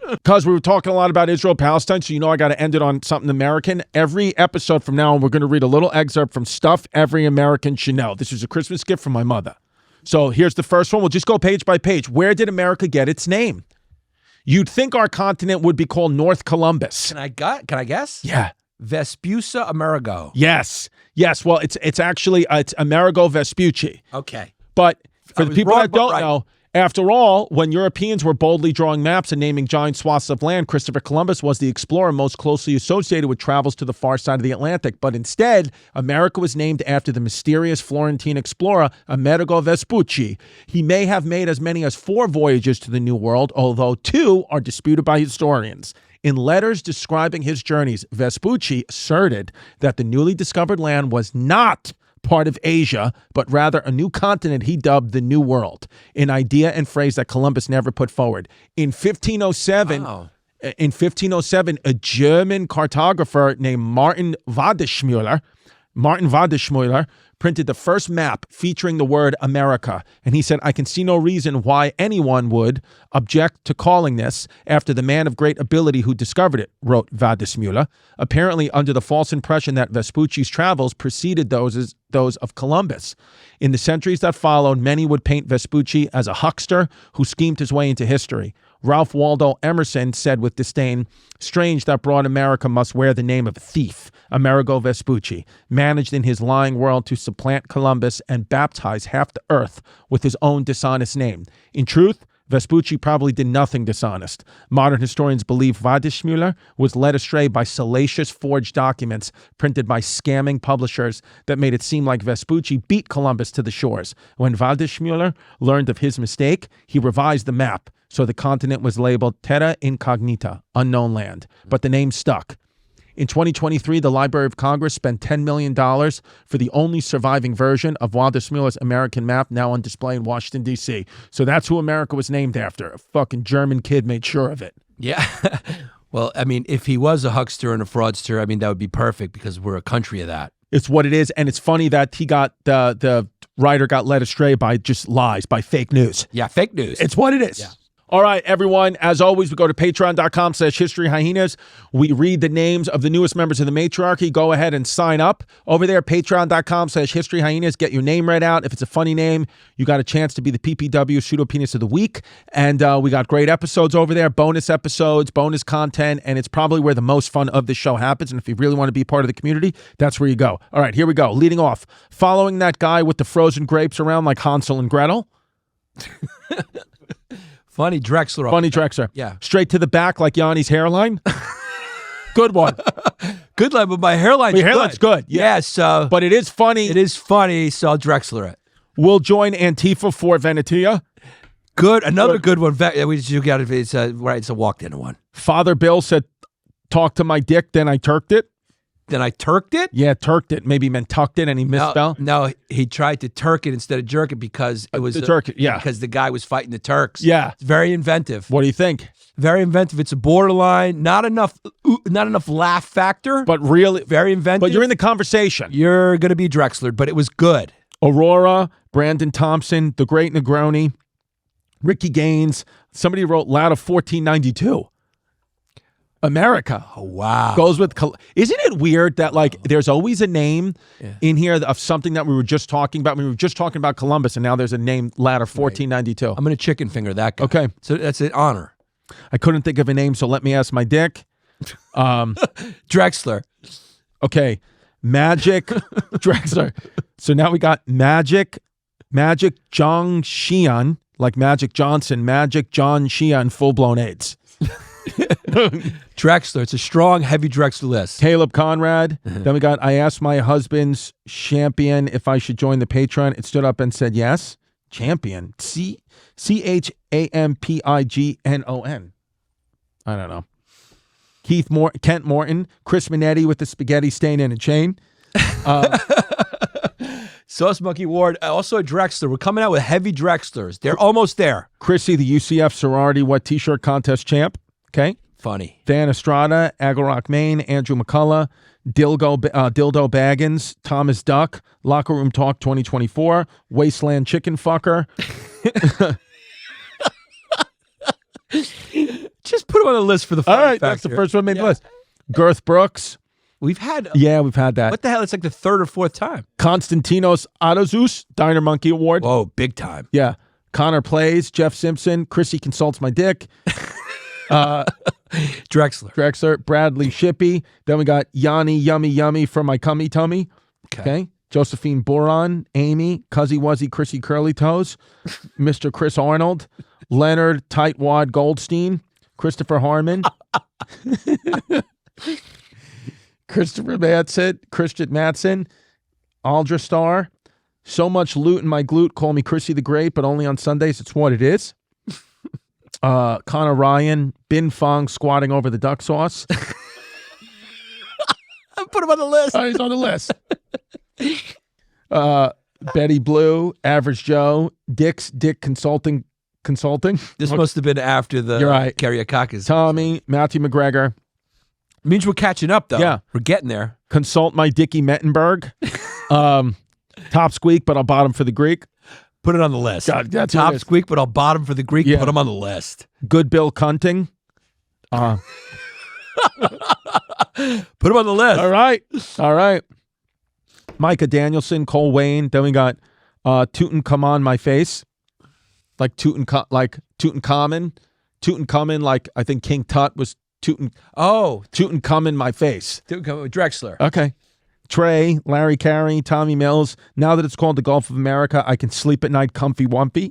B: Because we were talking a lot about Israel, Palestine, so you know I got to end it on something American. Every episode from now on, we're going to read a little excerpt from Stuff Every American Should Know. This is a Christmas gift from my mother. So here's the first one. We'll just go page by page. Where did America get its name? You'd think our continent would be called North Columbus.
A: Can I guess?
B: Yeah.
A: Vespuccia Amerigo.
B: Yes. Well, it's actually it's Amerigo Vespucci.
A: Okay.
B: But for the people that don't
A: right.
B: know, after all, when Europeans were boldly drawing maps and naming giant swaths of land, Christopher Columbus was the explorer most closely associated with travels to the far side of the Atlantic. But instead, America was named after the mysterious Florentine explorer Amerigo Vespucci. He may have made as many as 4 voyages to the New World, although 2 are disputed by historians. In letters describing his journeys, Vespucci asserted that the newly discovered land was not part of Asia, but rather a new continent he dubbed the New World, an idea and phrase that Columbus never put forward. In 1507, a German cartographer named Martin Waddeschmuller printed the first map featuring the word America. And he said, I can see no reason why anyone would object to calling this after the man of great ability who discovered it, wrote Waddeschmuller, apparently under the false impression that Vespucci's travels preceded those of Columbus. In the centuries that followed, many would paint Vespucci as a huckster who schemed his way into history. Ralph Waldo Emerson said with disdain, strange that broad America must wear the name of a thief, Amerigo Vespucci, managed in his lying world to supplant Columbus and baptize half the earth with his own dishonest name. In truth, Vespucci probably did nothing dishonest. Modern historians believe Waddeschmuller was led astray by salacious forged documents printed by scamming publishers that made it seem like Vespucci beat Columbus to the shores. When Waddeschmuller learned of his mistake, he revised the map, so the continent was labeled Terra Incognita, unknown land, but the name stuck. In 2023, the Library of Congress spent $10 million for the only surviving version of Waddeschmuller's American map, now on display in Washington, D.C. So that's who America was named after. A fucking German kid made sure of it.
A: Yeah. Well, I mean, if he was a huckster and a fraudster, I mean, that would be perfect because we're a country of that.
B: It's what it is, and it's funny that he got the writer got led astray by just lies, by fake news.
A: Yeah, fake news.
B: It's what it is.
A: Yeah.
B: All right, everyone. As always, we go to patreon.com/historyhyenas. We read the names of the newest members of the matriarchy. Go ahead and sign up over there, patreon.com/historyhyenas. Get your name read out. If it's a funny name, you got a chance to be the PPW Pseudo-Penis of the Week. And we got great episodes over there, bonus episodes, bonus content, and it's probably where the most fun of this show happens. And if you really want to be part of the community, that's where you go. All right, here we go. Leading off, following that guy with the frozen grapes around like Hansel and Gretel.
A: Funny Drexler.
B: Funny Drexler.
A: Yeah.
B: Straight to the back like Yanni's hairline. Good one.
A: Good line, but my hairline's
B: Your hairline's good.
A: Yeah, so.
B: But it is funny.
A: It is funny, so I'll Drexler it.
B: We'll join Antifa for Venetia.
A: Good. Another good one. It's a walked-in one.
B: Father Bill said, talk to my dick, then I turked it.
A: then I turked it?
B: Yeah, turked it. Maybe meant tucked it and he misspelled.
A: No, he tried to turk it instead of jerk it because it was because the guy was fighting the Turks.
B: Yeah.
A: It's very inventive.
B: What do you think?
A: Very inventive. It's a borderline, not enough laugh factor,
B: But really,
A: very inventive.
B: but you're in the conversation.
A: You're going to be Drexler, but it was good.
B: Aurora, Brandon Thompson, The Great Negroni, Ricky Gaines. Somebody wrote loud of 1492. America.
A: Oh, wow.
B: Goes with, isn't it weird that like there's always a name in here of something that we were just talking about? We were just talking about Columbus and now there's a name ladder 1492.
A: I'm going to chicken finger that guy.
B: Okay.
A: So that's an honor.
B: I couldn't think of a name, so let me ask my dick.
A: Drexler.
B: Okay. Magic Drexler. So now we got Magic John Sheehan, like Magic Johnson, Magic John Sheehan, full-blown AIDS.
A: Drexler. It's a strong, heavy Drexler list.
B: Caleb Conrad. Then we got, I asked my husband's champion if I should join the Patron. It stood up and said yes. Champion. Champignon. I don't know. Kent Morton. Chris Minetti with the spaghetti stain and a chain.
A: Sauce Monkey Ward. Also a Drexler. We're coming out with heavy Drexlers. They're almost there.
B: Chrissy, the UCF sorority what t-shirt contest champ. Okay.
A: Funny.
B: Van Estrada, Agorock, Maine, Andrew McCullough, Dildo Baggins, Thomas Duck, Locker Room Talk 2024, Wasteland Chicken Fucker.
A: Just put him on the list for the fun
B: All right,
A: factor.
B: that's the first one made the list. Girth Brooks.
A: We've had
B: We've had that.
A: what the hell? It's like the third or fourth time.
B: Konstantinos Adozus, Diner Monkey Award.
A: Whoa, big time.
B: Yeah. Connor Plays, Jeff Simpson, Chrissy Consults My Dick,
A: Drexler.
B: Bradley Shippey. Then we got Yanni Yummy Yummy from My Cummy Tummy. Okay. Josephine Boron, Amy, Cuzzy Wuzzy, Chrissy Curly Toes, Mr. Chris Arnold, Leonard Tightwad Goldstein, Christopher Harmon, Christopher Matson, Christian Matson, Aldra Star, So Much Loot in My Glute, Call Me Chrissy the Great, but only on Sundays. It's what it is. Connor Ryan, Bin Fong squatting over the duck sauce.
A: Put him on the list.
B: He's on the list. Betty Blue, Average Joe, Dick Consulting.
A: This must have been after the
B: You're right.
A: Karyakakis.
B: Tommy, Matthew McGregor.
A: Means we're catching up, though.
B: Yeah.
A: We're getting there.
B: Consult My Dickie Mettenberg. Top Squeak, but I'll bottom for the Greek.
A: Put it on the list.
B: God, that's
A: Top
B: what it is.
A: squeak, but I'll bottom for the Greek.
B: Yeah.
A: Put him on the list.
B: Good Bill Cunting.
A: Put him on the list.
B: All right. Micah Danielson, Cole Wayne. Then we got Tutankhamun My Face. Like Tutankhamun. Tutankhamun, like I think King Tut was Tutankhamun My Face.
A: Drexler.
B: Okay. Trey, Larry Carey, Tommy Mills. Now that it's called the Gulf of America, I can sleep at night comfy wumpy.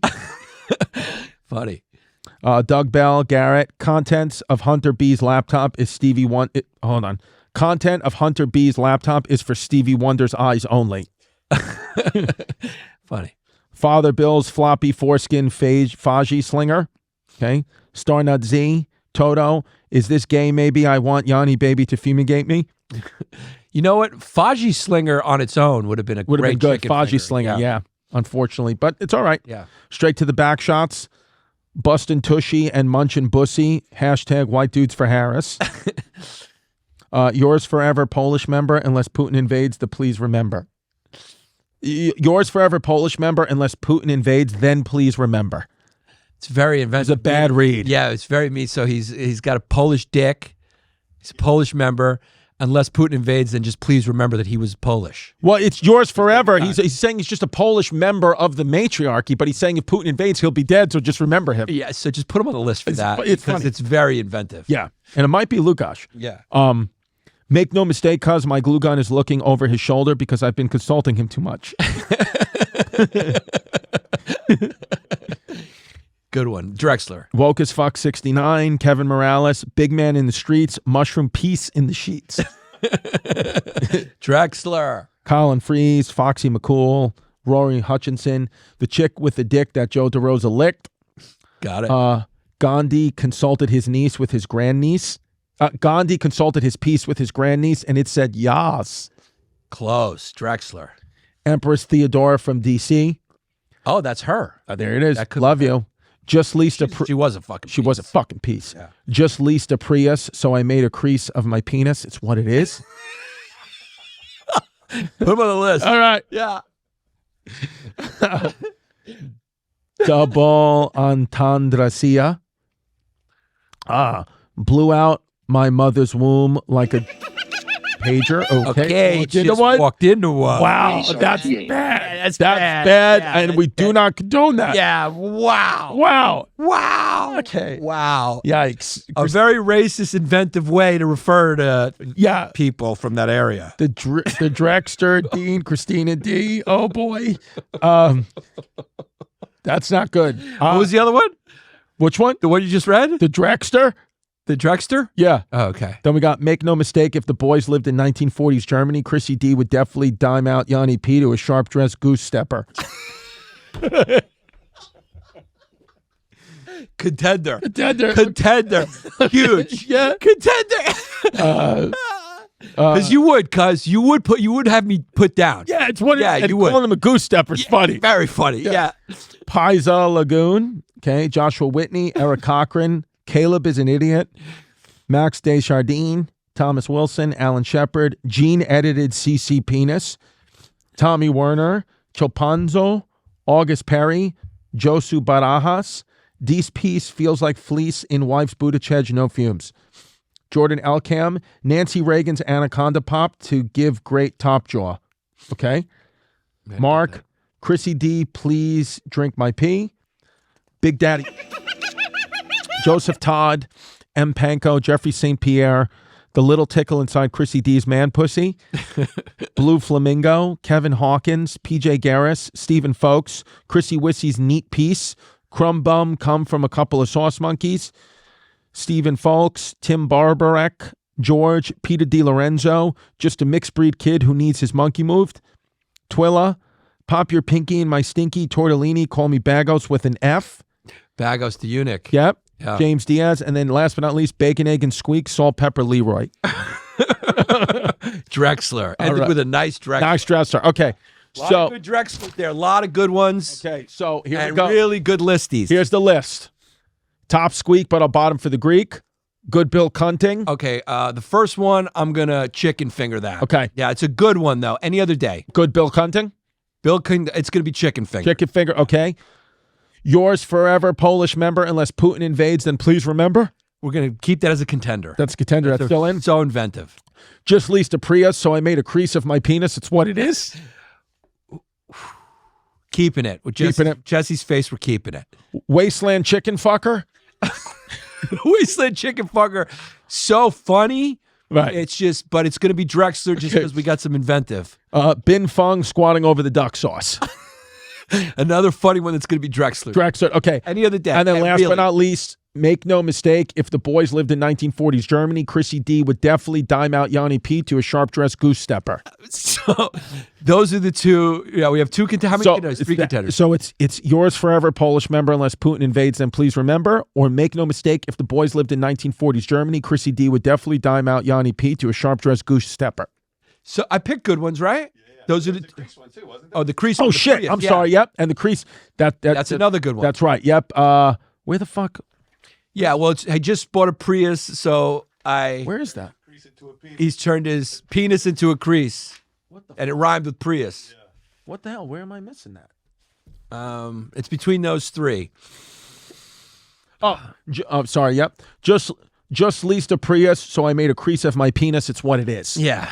A: Funny.
B: Doug Bell, Garrett. Contents of Hunter B's laptop is hold on. Content of Hunter B's laptop is for Stevie Wonder's eyes only.
A: Funny.
B: Father Bill's floppy foreskin Faji slinger. Okay. Starnut Z, Toto. Is this gay? Maybe I want Yanni baby to fumigate me.
A: You know what? Faji Slinger on its own would have been great
B: good.
A: chicken
B: Faji
A: finger.
B: Slinger, yeah. Unfortunately, but it's all right.
A: Yeah.
B: Straight to the back shots. Bustin' Tushy and Munchin' Bussy. Hashtag White Dudes for Harris. Yours forever, Polish member, unless Putin invades, the please remember. Yours forever, Polish member, unless Putin invades, then please remember.
A: It's very inventive.
B: It's a bad read.
A: Yeah, it's very me. So he's got a Polish dick. He's a Polish member. Unless Putin invades, then just please remember that he was Polish.
B: Well, it's yours forever. He's saying he's just a Polish member of the matriarchy, but he's saying if Putin invades, he'll be dead, so just remember him.
A: Yeah, so just put him on the list for that.
B: It's
A: because
B: funny.
A: it's very inventive.
B: Yeah, and it might be Lukash.
A: Yeah.
B: Make no mistake, cuz my glue gun is looking over his shoulder because I've been consulting him too much.
A: Good one. Drexler.
B: Woke as fuck 69, Kevin Morales, big man in the streets, mushroom piece in the sheets.
A: Drexler.
B: Colin Freeze, Foxy McCool, Rory Hutchinson, the chick with the dick that Joe DeRosa licked.
A: Got it.
B: Gandhi consulted his niece with his grandniece. Gandhi consulted his piece with his grandniece, and it said yas.
A: Close. Drexler.
B: Empress Theodora from D.C.
A: Oh, that's her.
B: There it is.
A: That could
B: Love
A: be her.
B: you. Just leased a.
A: She was a fucking.
B: She was a fucking piece.
A: Yeah.
B: Just leased a Prius, so I made a crease of my penis. It's what it is.
A: Put him on the list.
B: All right.
A: Yeah.
B: Double entendrecia. Blew out my mother's womb like a pager. Okay.
A: Walked into one. Walked into one.
B: Wow, that's bad. That's bad,
A: Yeah,
B: and we do not condone that.
A: Yeah. Wow.
B: Wow.
A: Wow.
B: Okay.
A: Wow.
B: Yikes.
A: A very racist, inventive way to refer to people from that area.
B: The Drexter, Dean, Christina D. Oh boy. That's not good.
A: What was the other one?
B: Which one?
A: The one you just read?
B: The Drexter?
A: The Drexter?
B: Yeah.
A: Oh, okay.
B: Then we got, make no mistake, if the boys lived in 1940s Germany, Chrissy D would definitely dime out Yanni P to a sharp-dressed goose stepper.
A: Contender.
B: Contender.
A: Huge.
B: Yeah.
A: Contender. Because you would have me put down.
B: Yeah, it's what
A: Yeah,
B: it is.
A: you would.
B: Calling him a goose stepper's funny.
A: Very funny. Yeah.
B: Pisa Lagoon. Okay. Joshua Whitney, Eric Cochran. Caleb is an idiot. Max Desjardins, Thomas Wilson, Alan Shepard, gene-edited CC Penis, Tommy Werner, Chopanzo, August Perry, Josu Barajas, Dees Piece feels like fleece in wife's Buttigieg, no fumes. Jordan Elcam, Nancy Reagan's Anaconda Pop to give great top jaw. Okay. Mark, Chrissy D, please drink my pee. Big Daddy. Joseph Todd, M. Panko, Jeffrey St. Pierre, the little tickle inside Chrissy D's man pussy, Blue Flamingo, Kevin Hawkins, PJ Garris, Stephen Folks, Chrissy Wissy's neat piece, Crumb Bum come from a couple of sauce monkeys, Stephen Folks, Tim Barbarek, George, Peter DiLorenzo, just a mixed breed kid who needs his monkey moved, Twilla, pop your pinky in my stinky tortellini, call me Bagos with an F.
A: Bagos the eunuch.
B: Yep.
A: Yeah.
B: James Diaz. And then last but not least, Bacon, Egg, and Squeak, Salt, Pepper, Leroy.
A: Drexler. Ended
B: right.
A: with a nice Drexler.
B: Nice Drexler. Okay.
A: A lot of good Drexlers there. A lot of good ones.
B: Okay, so here
A: And
B: we go.
A: really good listies.
B: Here's the list. Top Squeak, but I'll bottom for the Greek. Good Bill Cunting.
A: Okay, the first one, I'm going to chicken finger that.
B: Okay.
A: Yeah, it's a good one, though. Any other day.
B: Good Bill Cunting.
A: It's going to be chicken finger.
B: Chicken finger. Okay. Yours forever, Polish member. Unless Putin invades, then please remember.
A: We're going to keep that as a contender.
B: That's a contender. That's still in.
A: So inventive.
B: Just leased a Prius, so I made a crease of my penis. It's what it is.
A: Keeping it. With Jesse's face, we're keeping it.
B: Wasteland chicken fucker.
A: Wasteland chicken fucker. So funny.
B: Right.
A: It's just, but it's going to be Drexler just because we got some inventive.
B: Bin Fung squatting over the duck sauce.
A: Another funny one that's going to be Drexler.
B: Drexler. Okay.
A: Any other day.
B: And then last but not least, make no mistake, if the boys lived in 1940s Germany, Chrissy D would definitely dime out Yanni P to a sharp-dressed goose stepper.
A: So those are the two. Yeah, we have two contenders. How many contenders? Three contenders.
B: So it's yours forever, Polish member, unless Putin invades, then please remember. Or make no mistake, if the boys lived in 1940s Germany, Chrissy D would definitely dime out Yanni P to a sharp-dressed goose stepper.
A: So I picked good ones, right? Those are the
C: Crease one too, wasn't it?
A: Oh, the crease.
B: Oh
A: the
B: shit!
A: Prius,
B: I'm
A: yeah.
B: sorry. Yep, and the crease. That's
A: another good one.
B: That's right. Yep. Where the fuck?
A: Yeah. Well, I just bought a Prius, so
B: Where is that?
C: Crease it to a penis.
A: he's turned his penis into a crease, and it rhymed with Prius.
C: Yeah.
B: What the hell? Where am I missing that?
A: It's between those three.
B: Oh, sorry. Yep. Just leased a Prius, so I made a crease of my penis. It's what it is.
A: Yeah.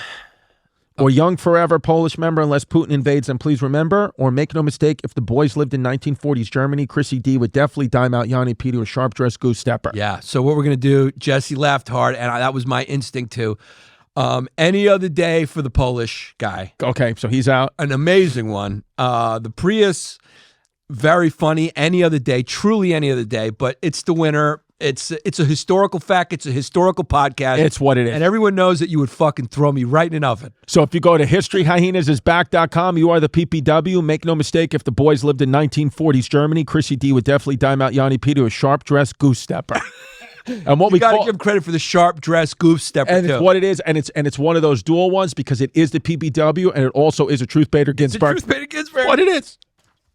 B: Or young forever, Polish member, unless Putin invades, then please remember. Or make no mistake, if the boys lived in 1940s Germany, Chrissy D would definitely dime out Yanni P to a sharp-dressed goose stepper.
A: Yeah. So what we're gonna do? Jesse laughed hard, and that was my instinct too. Any other day for the Polish guy.
B: Okay, so he's out.
A: An amazing one. The Prius, very funny. Any other day, truly any other day. But it's the winner. It's a historical fact. It's a historical podcast.
B: It's what it is.
A: And everyone knows that you would fucking throw me right in an oven.
B: So if you go to historyhyenasisback.com, you are the PPW. Make no mistake, if the boys lived in 1940s Germany, Chrissy D would definitely dime out Yanni P to a sharp-dressed goose stepper. And what
A: You
B: we
A: got to
B: call
A: give credit for the sharp dress goof stepper
B: and
A: too.
B: it's what it is, and it's one of those dual ones because it is the PBW and it also is a Truth Bader Ginsburg.
A: Truth Bader Ginsburg.
B: What it is.